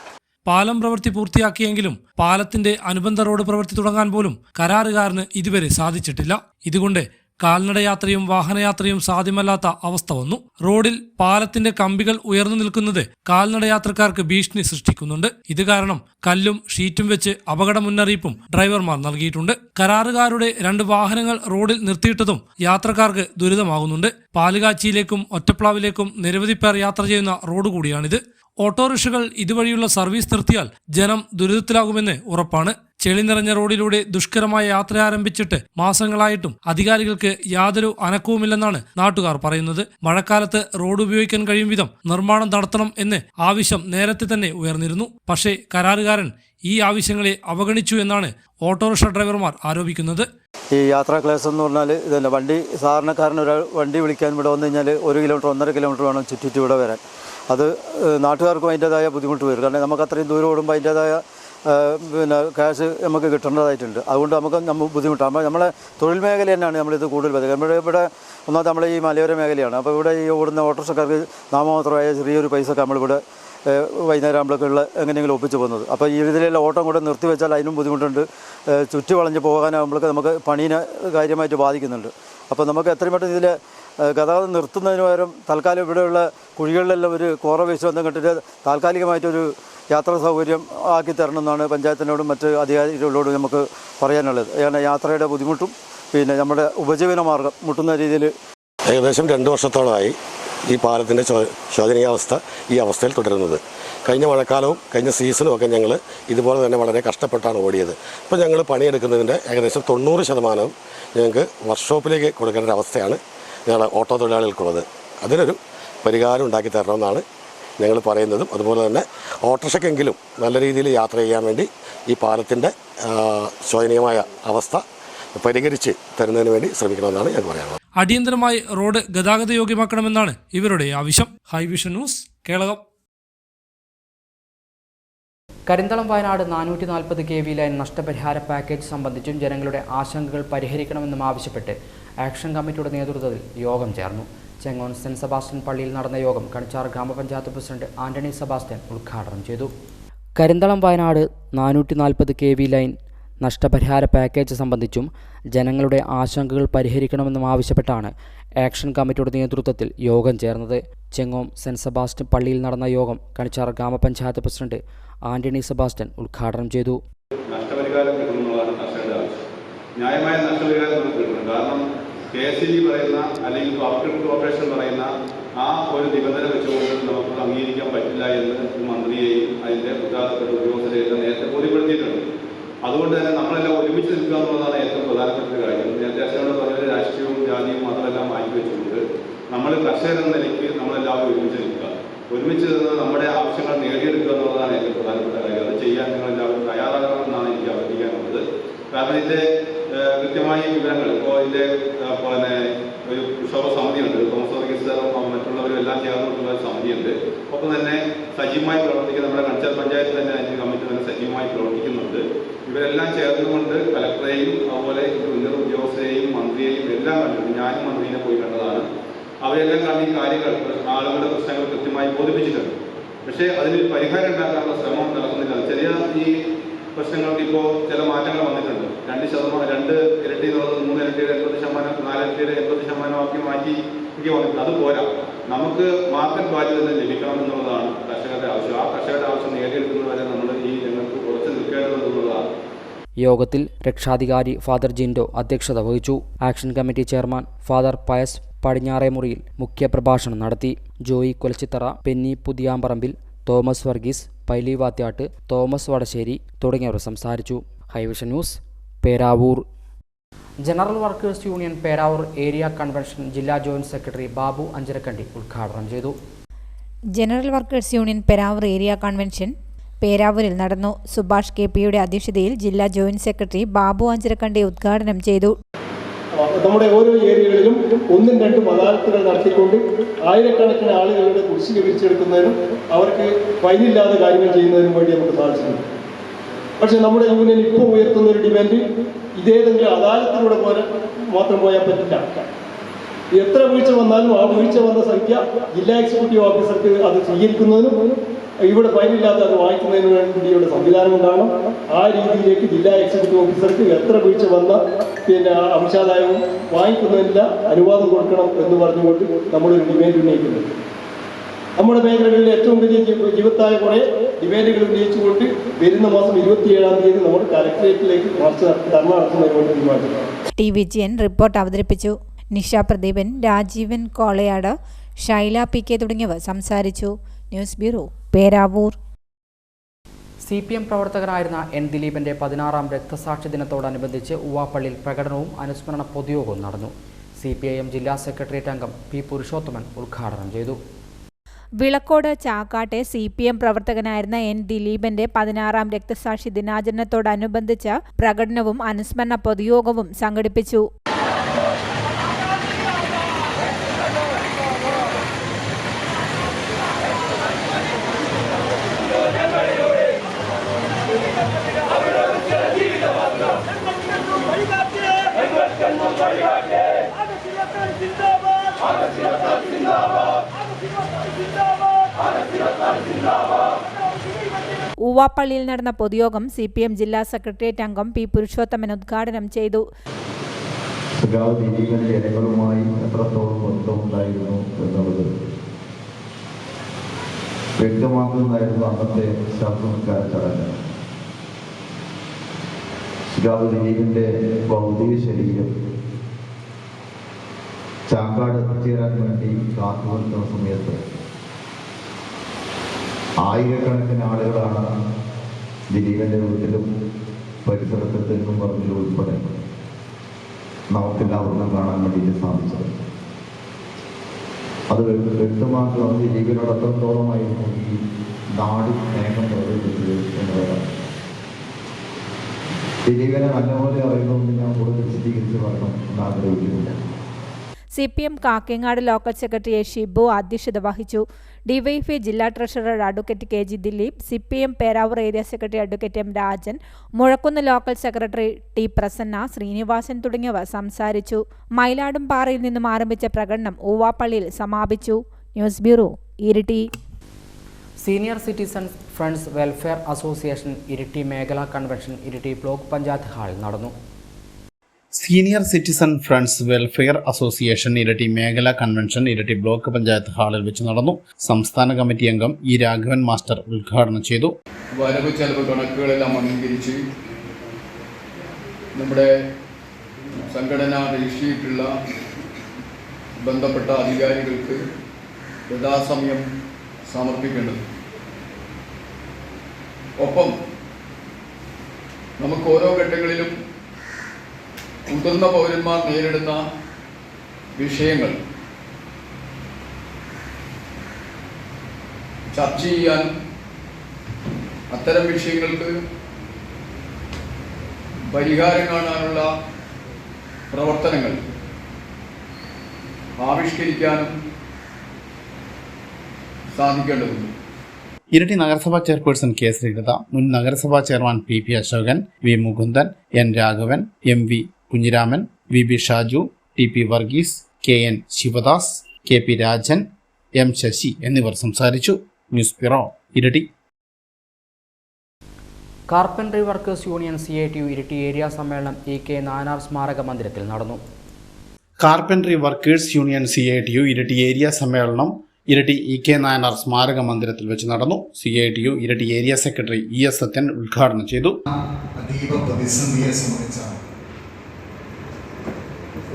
പാലം പ്രവൃത്തി പൂർത്തിയാക്കിയെങ്കിലും പാലത്തിന്റെ അനുബന്ധ റോഡ് പ്രവൃത്തി തുടങ്ങാൻ പോലും കരാറുകാരന് ഇതുവരെ സാധിച്ചിട്ടില്ല. ഇതുകൊണ്ട് കാൽനടയാത്രയും വാഹനയാത്രയും സാധ്യമല്ലാത്ത അവസ്ഥ വന്നു. റോഡിൽ പാലത്തിന്റെ കമ്പികൾ ഉയർന്നു നിൽക്കുന്നത് കാൽനടയാത്രക്കാർക്ക് ഭീഷണി സൃഷ്ടിക്കുന്നുണ്ട്. ഇത് കാരണം കല്ലും ഷീറ്റും വെച്ച് അപകട മുന്നറിയിപ്പും ഡ്രൈവർമാർ നൽകിയിട്ടുണ്ട്. കരാറുകാരുടെ 2 വാഹനങ്ങൾ റോഡിൽ നിർത്തിയിട്ടതും യാത്രക്കാർക്ക് ദുരിതമാകുന്നുണ്ട്. പാലുകാച്ചിയിലേക്കും ഒറ്റപ്ലാവിലേക്കും നിരവധി പേർ യാത്ര ചെയ്യുന്ന റോഡ് കൂടിയാണിത്. ഓട്ടോറിക്ഷകൾ ഇതുവഴിയുള്ള സർവീസ് നിർത്തിയാൽ ജനം ദുരിതത്തിലാകുമെന്ന് ഉറപ്പാണ്. ചെളി നിറഞ്ഞ റോഡിലൂടെ ദുഷ്കരമായ യാത്ര ആരംഭിച്ചിട്ട് മാസങ്ങളായിട്ടും അധികാരികൾക്ക് യാതൊരു അനക്കവുമില്ലെന്നാണ് നാട്ടുകാർ പറയുന്നത്. മഴക്കാലത്ത് റോഡ് ഉപയോഗിക്കാൻ കഴിയും വിധം നിർമ്മാണം നടത്തണം എന്ന് ആവശ്യം നേരത്തെ തന്നെ ഉയർന്നിരുന്നു. പക്ഷേ കരാറുകാരൻ ഈ ആവശ്യങ്ങളെ അവഗണിച്ചു എന്നാണ് ഓട്ടോറിക്ഷ ഡ്രൈവർമാർ ആരോപിക്കുന്നത്. ഈ യാത്രാ ക്ലാസ് എന്ന് പറഞ്ഞാൽ ഇതല്ല, വണ്ടി സാധാരണക്കാരൻ ഒരാൾ വണ്ടി വിളിക്കാൻ ഇവിടെ വന്നു കഴിഞ്ഞാൽ 1 കിലോമീറ്റർ 1.5 കിലോമീറ്റർ വേണം ചുറ്റിട്ട് ഇവിടെ വരാൻ. അത് നാട്ടുകാർക്കും അതിൻ്റേതായ ബുദ്ധിമുട്ട് വരും. കാരണം നമുക്ക് അത്രയും ദൂരം ഓടുമ്പോൾ അതിൻ്റേതായ ക്യാഷ് നമുക്ക് കിട്ടേണ്ടതായിട്ടുണ്ട്. അതുകൊണ്ട് നമുക്ക് ബുദ്ധിമുട്ടാണ്. നമ്മളെ തൊഴിൽ മേഖല തന്നെയാണ് നമ്മളിത് കൂടുതൽ ബാധിക്കുക. ഇവിടെ ഒന്നാമത് നമ്മളെ ഈ മലയോര മേഖലയാണ്. അപ്പോൾ ഇവിടെ ഈ ഓടുന്ന ഓട്ടോറിക്ഷക്കാർക്ക് നാമമാത്രമായ ചെറിയൊരു പൈസ ഒക്കെ നമ്മളിവിടെ വൈകുന്നേരം ആകുമ്പോഴൊക്കെയുള്ള എങ്ങനെയെങ്കിലും ഒപ്പിച്ച് പോകുന്നത്. അപ്പോൾ ഈ ഇതിലെല്ലാം ഓട്ടം കൂടെ നിർത്തി വെച്ചാൽ അതിനും ബുദ്ധിമുട്ടുണ്ട്. ചുറ്റി വളഞ്ഞ് പോകാനാകുമ്പോഴൊക്കെ നമുക്ക് പണീനെ കാര്യമായിട്ട് ബാധിക്കുന്നുണ്ട്. അപ്പോൾ നമുക്ക് എത്രയും പെട്ടെന്ന് ഇതിൽ ഗതാഗതം നിർത്തുന്നതിന് പകരം തൽക്കാലം ഇവിടെയുള്ള കുഴികളിലെല്ലാം ഒരു കോറ വേസ്റ്റ് ബന്ധം കെട്ടിട്ട് താൽക്കാലികമായിട്ടൊരു യാത്രാ സൗകര്യം ആക്കി തരണമെന്നാണ് പഞ്ചായത്തിനോടും മറ്റ് അധികാരികളോടും നമുക്ക് പറയാനുള്ളത്. കാരണം യാത്രയുടെ ബുദ്ധിമുട്ടും പിന്നെ നമ്മുടെ ഉപജീവന മാർഗം മുട്ടുന്ന രീതിയിൽ ഏകദേശം 2 വർഷത്തോളമായി ഈ പാലത്തിൻ്റെ ശോചനീയാവസ്ഥ ഈ അവസ്ഥയിൽ തുടരുന്നത്. കഴിഞ്ഞ മഴക്കാലവും കഴിഞ്ഞ സീസണും ഒക്കെ ഞങ്ങൾ ഇതുപോലെ തന്നെ വളരെ കഷ്ടപ്പെട്ടാണ് ഓടിയത്. ഇപ്പോൾ ഞങ്ങൾ പണിയെടുക്കുന്നതിൻ്റെ ഏകദേശം 90% ഞങ്ങൾക്ക് വർക്ക്ഷോപ്പിലേക്ക് കൊടുക്കേണ്ട ഒരു അവസ്ഥയാണ് ഞങ്ങൾ ഓട്ടോ തൊഴിലാളികൾക്കുള്ളത്. അതിനൊരു പരിഹാരം ഉണ്ടാക്കി തരണമെന്നാണ് ഞങ്ങൾ പറയുന്നതും. അതുപോലെ തന്നെ ഓട്ടോറിക്ഷയ്ക്കെങ്കിലും നല്ല രീതിയിൽ യാത്ര ചെയ്യാൻ വേണ്ടി ഈ പാലത്തിൻ്റെ ശോചനീയമായ അവസ്ഥ പരിഹരിച്ച് തരുന്നതിന് വേണ്ടി ശ്രമിക്കണമെന്നാണ് ഞാൻ പറയാനുള്ളത്. അടിയന്തരമായി റോഡ് ഗതാഗത യോഗ്യമാക്കണമെന്നാണ് ഇവരുടെ ആവശ്യം. Hi Vision news, Kelakam. Karinthalam Wayanad 440 kV line നഷ്ടപരിഹാര പാക്കേജ് സംബന്ധിച്ചും ജനങ്ങളുടെ ആശങ്കകൾ പരിഹരിക്കണമെന്നും ആവശ്യപ്പെട്ട് ആക്ഷൻ കമ്മിറ്റിയുടെ നേതൃത്വത്തിൽ യോഗം ചേർന്നു. ചെങ്ങോൺ സെന്റ് സെബാസ്റ്റ്യൻ പള്ളിയിൽ നടന്ന യോഗം കണിച്ചാർ ഗ്രാമപഞ്ചായത്ത് പ്രസിഡന്റ് ആന്റണി സെബാസ്റ്റ്യൻ ഉദ്ഘാടനം ചെയ്തു. കരിന്തളം വയനാട് 440 kV ലൈൻ നഷ്ടപരിഹാര പാക്കേജ് സംബന്ധിച്ചും ജനങ്ങളുടെ ആശങ്കകൾ പരിഹരിക്കണമെന്നും ആവശ്യപ്പെട്ടാണ് ആക്ഷൻ കമ്മിറ്റിയുടെ നേതൃത്വത്തിൽ യോഗം ചേർന്നത്. ചെങ്ങോം സെന്റ് സെബാസ്റ്റ്യൻ പള്ളിയിൽ നടന്ന യോഗം കണിച്ചാർ ഗ്രാമപഞ്ചായത്ത് പ്രസിഡന്റ് ആന്റണി സെബാസ്റ്റ്യൻ ഉദ്ഘാടനം ചെയ്തു. നഷ്ടപരിഹാരം കിട്ടുമെന്നുള്ളതാണ് കർഷകരുടെ ആവശ്യം. ന്യായമായ നഷ്ടപരിഹാരം നമുക്ക് കിട്ടണം. കാരണം KSEB പറയുന്ന അല്ലെങ്കിൽ പവർ കോർപ്പറേഷൻ പറയുന്ന ആ ഒരു നിബന്ധന വെച്ചുകൊണ്ട് നമുക്ക് അംഗീകരിക്കാൻ പറ്റില്ല എന്ന് മന്ത്രിയെയും അതിൻ്റെ ഉത്തരവാദിത്തപ്പെട്ട ഉദ്യോഗസ്ഥരെയും നേരത്തെ ബോധ്യപ്പെടുത്തിയിട്ടുണ്ട്. അതുകൊണ്ട് തന്നെ നമ്മളെല്ലാം ഒരുമിച്ച് നിൽക്കുക എന്നുള്ളതാണ് ഏറ്റവും പ്രധാനപ്പെട്ട ഒരു കാര്യം. നേരത്തെ അച്ഛനോട് പറഞ്ഞ രാഷ്ട്രീയവും ജാതിയും മതമെല്ലാം മാറ്റിവെച്ചുകൊണ്ട് നമ്മൾ കർഷകരെന്ന നിലയ്ക്ക് നമ്മളെല്ലാവരും ഒരുമിച്ച് നിൽക്കുക, ഒരുമിച്ച് നിന്ന് നമ്മുടെ ആവശ്യങ്ങൾ നേടിയെടുക്കുക എന്നുള്ളതാണ് ഏറ്റവും പ്രധാനപ്പെട്ട കാര്യം. അത് ചെയ്യാൻ നിങ്ങളെല്ലാവരും തയ്യാറാകണമെന്നാണ് എനിക്ക് അഭ്യർത്ഥിക്കാനുള്ളത്. കാരണം ഇതിൻ്റെ കൃത്യമായ വിവരങ്ങൾ ഇപ്പോൾ ഇതിൻ്റെ പിന്നെ ഒരു ക്ഷോഭ സമിതിയുണ്ട്, തോമസ് വർഗീസ് സാറും മറ്റുള്ളവരും എല്ലാം ചേർന്നിട്ടുള്ള ഒരു സമിതിയുണ്ട്. ഒപ്പം തന്നെ സജീവമായി പ്രവർത്തിക്കുന്ന നമ്മുടെ കണിച്ചാർ പഞ്ചായത്ത് തന്നെ അതിൻ്റെ കമ്മിറ്റി തന്നെ സജീവമായി പ്രവർത്തിക്കുന്നുണ്ട്. ഇവരെല്ലാം ചേർന്നുകൊണ്ട് കലക്ടറെയും അതുപോലെ ഉന്നത ഉദ്യോഗസ്ഥരെയും മന്ത്രിയെയും എല്ലാം കണ്ടിട്ടുണ്ട്. ഞാനും മന്ത്രിയെ പോയി കണ്ടതാണ്. അവരെല്ലാം കണ്ട് ഈ കാര്യങ്ങൾ ആളുകളുടെ പ്രശ്നങ്ങൾ കൃത്യമായി ബോധിപ്പിച്ചിട്ടുണ്ട്. പക്ഷേ അതിനൊരു പരിഹാരം ഉണ്ടാക്കാനുള്ള ശ്രമം നടക്കുന്നില്ല. ചെറിയ ഈ പ്രശ്നങ്ങൾക്ക് ഇപ്പോൾ ചില മാറ്റങ്ങൾ വന്നിട്ടുണ്ട്. 2 ഇരട്ടി എന്നുള്ളത് 3 ഇരട്ടിയുടെ 80%, 4 ഇരട്ടിയുടെ 80% ആക്കി മാറ്റി വന്നിട്ടുണ്ട്. അത് പോരാ, നമുക്ക് മാർക്കറ്റ് വാല്യൂ തന്നെ ലഭിക്കണം എന്നുള്ളതാണ് കർഷകരുടെ ആവശ്യം. ആ കർഷകരുടെ ആവശ്യം നേടിയെടുക്കുന്നവരെ നമ്മൾ ഈ രംഗത്ത് ഉറച്ചു നിൽക്കേണ്ടതെന്നുള്ളതാണ്. യോഗത്തിൽ രക്ഷാധികാരി ഫാദർ ജിൻഡോ അധ്യക്ഷത വഹിച്ചു. Action committee chairman father Pius Padinjaremuriyil മുഖ്യപ്രഭാഷണം നടത്തി. ജോയി കുലച്ചിത്തറ, പെന്നി പുതിയാമ്പറമ്പിൽ, തോമസ് വർഗീസ്, പൈലി വാത്യാട്ട്, തോമസ് വടശ്ശേരി തുടങ്ങിയവർ സംസാരിച്ചു. Hivision news, Peravoor. General workers union Peravoor area convention ജില്ലാ ജോയിന്റ് സെക്രട്ടറി ബാബു അഞ്ചരക്കണ്ടി ഉദ്ഘാടനം ചെയ്തു. General workers union Peravoor area convention പേരാവൂരിൽ നടന്നു. സുഭാഷ് KP-യുടെ അധ്യക്ഷതയിൽ ജില്ലാ ജോയിന്റ് സെക്രട്ടറി ബാബു അഞ്ചരക്കണ്ടി ഉദ്ഘാടനം ചെയ്തു. നമ്മുടെ ഓരോ ഏരിയകളിലും 1-2 അദാലത്തുകൾ നടത്തിക്കൊണ്ട് ആയിരക്കണക്കിന് ആളുകളുടെ കുടിശ്ശിക പിരിച്ചെടുക്കുന്നതിനും അവർക്ക് ഫൈനില്ലാതെ കാര്യങ്ങൾ ചെയ്യുന്നതിനും വേണ്ടി നമുക്ക് സാധിച്ചിട്ടുണ്ട്. പക്ഷെ നമ്മുടെ യൂണിയൻ ഇപ്പോൾ ഉയർത്തുന്ന ഒരു ഡിമാൻഡ് ഇതേതെങ്കിലും അദാലത്തിലൂടെ മാത്രം പോയാൽ പറ്റില്ല. എത്ര വീഴ്ച വന്നാലും ആ വീഴ്ച വന്ന സംഖ്യ ജില്ലാ എക്സിക്യൂട്ടീവ് ഓഫീസർക്ക് അത് സ്വീകരിക്കുന്നതിനും ഇവിടെ ഫൈനില്ലാതെ അത് വാങ്ങിക്കുന്നതിന് വേണ്ടിയുള്ള സംവിധാനം ഉണ്ടാകണം. ആ രീതിയിലേക്ക് ജില്ലാ എക്സിക്യൂട്ടീവ് ഓഫീസർക്ക് എത്ര വീഴ്ച വന്ന അംശാദായവും വാങ്ങിക്കുന്നതിനുള്ള അനുവാദം കൊടുക്കണം എന്ന് പറഞ്ഞുകൊണ്ട് നമ്മളൊരു ഡിമാൻഡ് ഉന്നയിക്കുന്നുണ്ട്. നമ്മുടെ മേഖലകളിൽ ഏറ്റവും വലിയ ജീവത്തായ കുറേ ഡിമാൻഡുകൾ ഉന്നയിച്ചുകൊണ്ട് വരുന്ന മാസം 27-ാം തീയതി നമ്മൾ കലക്ടറേറ്റിലേക്ക് ധർമ്മ നടത്തുന്നതിന് വേണ്ടി തീരുമാനിച്ചു. TVGN റിപ്പോർട്ട് അവതരിപ്പിച്ചു. നിഷ പ്രദീപൻ, രാജീവൻ കോളയാട്, ഷൈല PK തുടങ്ങിയവർ സംസാരിച്ചു. News bureau, Peravoor. CPM പ്രവർത്തകനായിരുന്ന N. ദിലീപന്റെ 16ാം രക്തസാക്ഷി ദിനത്തോടനുബന്ധിച്ച് ഉവാപ്പള്ളിയിൽ പ്രകടനവും അനുസ്മരണ പൊതുയോഗവും നടന്നു. CPIM ജില്ലാ സെക്രട്ടേറിയറ്റ് അംഗം P. പുരുഷോത്തമൻ ഉദ്ഘാടനം ചെയ്തു. Vilakkode ചാക്കാട്ടെ CPM പ്രവർത്തകനായിരുന്ന N. ദിലീപന്റെ 16ാം രക്തസാക്ഷി ദിനാചരണത്തോടനുബന്ധിച്ച് പ്രകടനവും അനുസ്മരണ പൊതുയോഗവും സംഘടിപ്പിച്ചു. जिंदाबाद ഊവാപ്പള്ളിയിൽ നടന്ന പൊതുയോഗം CPM ജില്ലാ സെക്രട്ടേറിയറ്റ് അംഗം പി പുരുഷോത്തമൻ ഉദ്ഘാടനം ചെയ്തു. ജനങ്ങളുമായി എത്രത്തോളം ബന്ധമുണ്ടായിരുന്നു എന്നുള്ളത് വ്യക്തമാക്കുന്നതായിരുന്നു അന്നത്തെ ശാസ്ത്രജ്ഞ ചടങ്ങ്. സുജാവ് ദിലീപിന്റെ ഭൗതിക ശരീരം ചാക്കാട് എത്തിച്ചേരാൻ വേണ്ടി കാത്തുനിൽക്കുന്ന സമയത്ത് ആയിരക്കണക്കിന് ആളുകളാണ് ദിലീപിന്റെ വീട്ടിലും പരിസരത്ത് തെങ്ങും പറമ്പിലും ഉൾപ്പെടെ നമുക്കെല്ലാവർക്കും കാണാൻ വേണ്ടിയിട്ട് സാധിച്ചത്. അത് വ്യക്തമാക്കുന്നത് ദിലീപിനോട് എത്രത്തോളമായിരുന്നു ഈ നാട് സ്നേഹം പ്രകടിപ്പിച്ചത് എന്നുള്ളതാണ്. ദിലീപിനെ നല്ലപോലെ അറിയുന്നതുകൊണ്ട് ഞാൻ കൂടുതൽ വിശദീകരിച്ച് പറയണം എന്ന് ആഗ്രഹിക്കുന്നില്ല. CPM Kakkangad local secretary Shibu അധ്യക്ഷത വഹിച്ചു. DYFI ജില്ലാ treasurer advocate KG Dileep, CPM Peravoor area secretary advocate M Rajan, Muzhakkunnu local secretary T Prasanna, Sreenivasan തുടങ്ങിയവർ സംസാരിച്ചു. മയിലാടുംപാറയിൽ നിന്നും ആരംഭിച്ച പ്രകടനം ഊവാപ്പള്ളിയിൽ സമാപിച്ചു. News bureau, Iritty. Senior citizens friends welfare association Iritty മേഖലാ കൺവെൻഷൻ ഇരിട്ടി ബ്ലോക്ക് പഞ്ചായത്ത് ഹാളിൽ നടന്നു. Senior citizen friends welfare association Iritty മേഖലാ കൺവെൻഷൻ ഇരട്ടി ബ്ലോക്ക് പഞ്ചായത്ത് ഹാളിൽ വെച്ച് നടന്നു. സംസ്ഥാന കമ്മിറ്റി അംഗം E രാഘവൻ മാസ്റ്റർ ഉദ്ഘാടനം ചെയ്തു. വരവ് ചെലവ് കണക്കുകളെല്ലാം അംഗീകരിച്ച് നമ്മുടെ സംഘടന രജിസ്റ്ററിയിട്ടുള്ള ബന്ധപ്പെട്ട അധികാരികൾക്ക് യഥാസമയം സമർപ്പിക്കേണ്ടത്. ഒപ്പം നമുക്ക് ഓരോ ഘട്ടങ്ങളിലും മുതിർന്ന പൗരന്മാർ നേരിടുന്ന വിഷയങ്ങൾ ചർച്ച ചെയ്യാനും അത്തരം വിഷയങ്ങൾക്ക് പരിഹാരം കാണാനുള്ള പ്രവർത്തനങ്ങൾ ആവിഷ്കരിക്കാനും സാധിക്കേണ്ടതുണ്ട്. ഇരട്ടി നഗരസഭാ ചെയർപേഴ്സൺ K ശ്രീലത, മുൻ നഗരസഭാ chairman PP Ashokan, V Mukundan, N Raghavan, MV Kunhiraman, VB Shaju, TP Varghese, KN Sivadas, KP Rajan, M Sasi എന്നിവർ സംസാരിച്ചു. News bureau, Iritty. Carpentry workers union CITU Iritty area സമ്മേളനം EK നായനാർ സ്മാരക മന്ദിരത്തിൽ നടന്നു. Carpentry workers union CITU Iritty area സമ്മേളനം ഇരട്ടി EK നായനാർ സ്മാരക മന്ദിരത്തിൽ വെച്ച് നടന്നു. CITU Iritty area secretary ES Sathyan ഉദ്ഘാടനം ചെയ്തു. അതീവ പ്രതിസന്ധിയെ സംബന്ധിച്ചാണ്.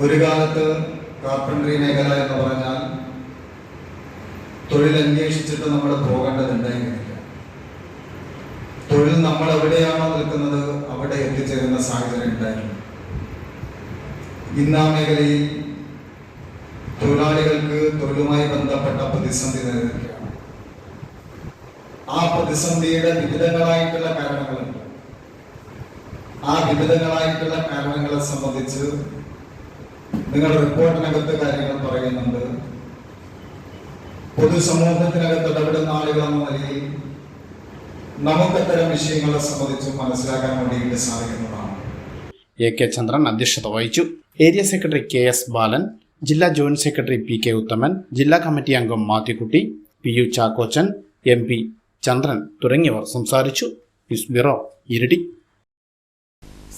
ഒരു കാലത്ത് കാർപ്പൻട്രി മേഖല എന്ന് പറഞ്ഞാൽ തൊഴിൽ അന്വേഷിച്ചിട്ട് നമ്മൾ പോകേണ്ടതുണ്ടായിരുന്നില്ല. തൊഴിൽ നമ്മൾ എവിടെയാണോ നിൽക്കുന്നത് അവിടെ എത്തിച്ചേരുന്ന സാഹചര്യം ഉണ്ടായിരുന്നു. ഇന്ന് ആ മേഖലയിൽ തൊഴിലാളികൾക്ക് തൊഴിലുമായി ബന്ധപ്പെട്ട പ്രതിസന്ധി നേരിടുകയാണ്. ആ പ്രതിസന്ധിയുടെ വിവിധങ്ങളായിട്ടുള്ള കാരണങ്ങളുണ്ട്. ആ വിവിധങ്ങളായിട്ടുള്ള കാരണങ്ങളെ സംബന്ധിച്ച് നിങ്ങൾ റിപ്പോർട്ടിനകത്ത് കാര്യങ്ങൾ പറയുന്നുണ്ട്. പൊതുസമൂഹത്തിനകത്ത് ഇടപെടുന്ന ആളുകൾ എന്ന നിലയിൽ നമുക്കത്തരം വിഷയങ്ങളെ സംബന്ധിച്ച് മനസ്സിലാക്കാൻ വേണ്ടിയിട്ട് സാധിക്കുന്നതാണ്. AK ചന്ദ്രൻ അധ്യക്ഷത വഹിച്ചു. ഏരിയ സെക്രട്ടറി KS ബാലൻ, ജില്ലാ ജോയിന്റ് സെക്രട്ടറി PK ഉത്തമൻ, ജില്ലാ കമ്മിറ്റി അംഗം മാത്യുക്കുട്ടി, PU ചാക്കോച്ചൻ, MP ചന്ദ്രൻ തുടങ്ങിയവർ സംസാരിച്ചു. News bureau, Iritty.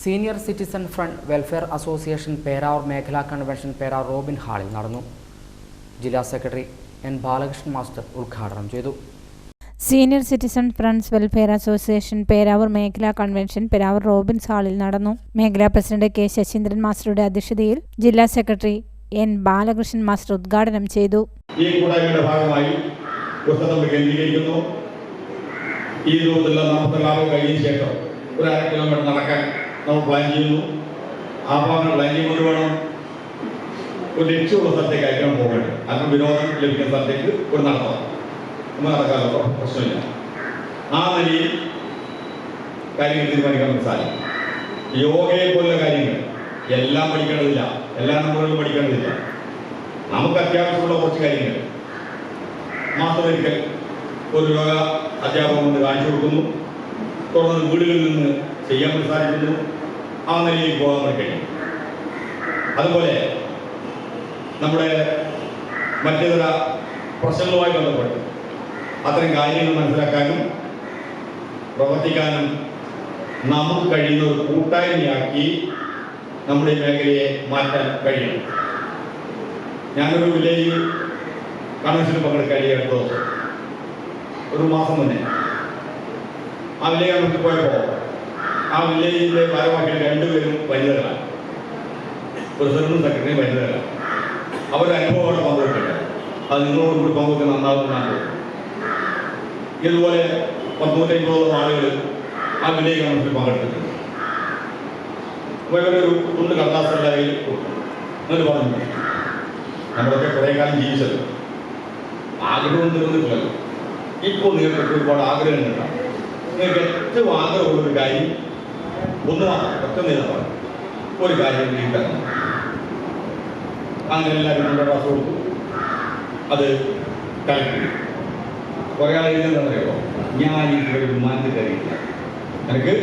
Senior citizen friend welfare association Peravoor മേഖലാ കൺവെൻഷൻ പേരാവൂർ റോബിൻ ഹാളിൽ നടന്നു. ജില്ലാ സെക്രട്ടറി N ബാലകൃഷ്ണൻ മാസ്റ്റർ ഉദ്ഘാടനം ചെയ്തു. Senior citizen friends welfare association Peravoor മേഖലാ കൺവെൻഷൻ പേരാവൂർ റോബിൻസ് ഹാളിൽ നടന്നു. മേഖലാ പ്രസിഡന്റ് K ശശീന്ദ്രൻ മാസ്റ്ററുടെ അധ്യക്ഷതയിൽ ജില്ലാ സെക്രട്ടറി N ബാലകൃഷ്ണൻ മാസ്റ്റർ ഉദ്ഘാടനം ചെയ്തു. ഈ കൂട്ടായ്മയുടെ ഭാഗമായി പുസ്തകം കേന്ദ്രീകരിക്കുന്നു. ഈ രൂപത്തിലുള്ള 46 കഴിഞ്ഞ ശേഷം ഒരു 1/2 കിലോമീറ്റർ നടക്കാൻ നമ്മൾ പ്ലാൻ ചെയ്യുന്നു. ആ ഭാഗങ്ങൾ പ്ലാൻ ചെയ്യുമ്പോൾ വേണം ഒരു ലക്ഷ്യമുള്ള സ്ഥലത്തേക്ക് ആയിരിക്കണം പോകേണ്ടത്. അതിന് വിനോദം ലഭിക്കുന്ന സ്ഥലത്തേക്ക് ഒരു നടത്തണം. നമ്മൾ നടക്കാനുള്ള പ്രശ്നമില്ല. ആ നിലയിൽ കാര്യങ്ങൾ തീരുമാനിക്കാൻ സാധിക്കും. യോഗയെ പോലുള്ള കാര്യങ്ങൾ എല്ലാം പഠിക്കേണ്ടതില്ല, എല്ലാ നമ്മളും പഠിക്കേണ്ടതില്ല. നമുക്ക് അത്യാവശ്യമുള്ള കുറച്ച് കാര്യങ്ങൾ മാസമൊരിക്കൽ ഒരു യോഗ അധ്യാപകം കൊണ്ട് കാണിച്ചു കൊടുക്കുന്നു. തുടർന്ന് വീടുകളിൽ നിന്ന് ചെയ്യാൻ വേണ്ടി സാധിക്കുന്നു. ആ നിലയിൽ പോകാൻ വേണ്ടി കഴിയും. അതുപോലെ നമ്മുടെ മറ്റേതര പ്രശ്നങ്ങളുമായി ബന്ധപ്പെട്ട് അത്തരം കാര്യങ്ങൾ മനസ്സിലാക്കാനും പ്രവർത്തിക്കാനും നമുക്ക് കഴിയുന്ന ഒരു കൂട്ടായ്മയാക്കി നമ്മുടെ മേഖലയെ മാറ്റാൻ കഴിയണം. ഞാനൊരു വില്ലേജ് കൺവെൻഷനിൽ പങ്കെടുക്കാൻ ഒരു മാസം മുന്നേ ആ വില്ലേജ് കൺവെൻഷനിൽ പോയപ്പോൾ ആ വില്ലേജിൻ്റെ ഭാരവാഹികൾ രണ്ടുപേരും വനിതകളാണ്. പ്രസിഡന്റും സെക്രട്ടറിയും വനിതകളാണ്. അവരുടെ അനുഭവമാണ് പങ്കുവെക്കേണ്ടത്. അത് നിങ്ങളോട് കൂടി പങ്കുവെക്കാൻ നന്നാകുന്നതാണ്. ഇതുപോലെ 150 ആളുകൾ ആ വില്ലേജ് കൺവെൻഷനിൽ പങ്കെടുത്തിട്ടുണ്ട്. അപ്പോൾ ഇവരൊരു തുണ്ട് കടലാസുകളുടെ കയ്യിൽ കൊടുക്കും. എന്നിട്ട് പറഞ്ഞു, നമ്മളൊക്കെ കുറേ കാലം ജീവിച്ചത് ആഗ്രഹം തീർന്നിട്ടില്ലല്ലോ. ഇപ്പോൾ നിങ്ങൾക്ക് ഒരുപാട് ആഗ്രഹങ്ങളുണ്ടാവും. നിങ്ങൾക്ക് ഏറ്റവും ആഗ്രഹമുള്ളൊരു കാര്യം ഒന്ന് മാത്രം ഒറ്റ ഒരു കാര്യം നീക്കണം. അങ്ങനെ എല്ലാവരും 2 ക്ലാസ് കൊടുത്തു. അത് കളക്ട് കുറേ ആൾ എഴുതുന്നറിയോ, ഞാൻ ഇതുവരെ വിമാനത്തിൽ കയറിയില്ല, എനിക്ക്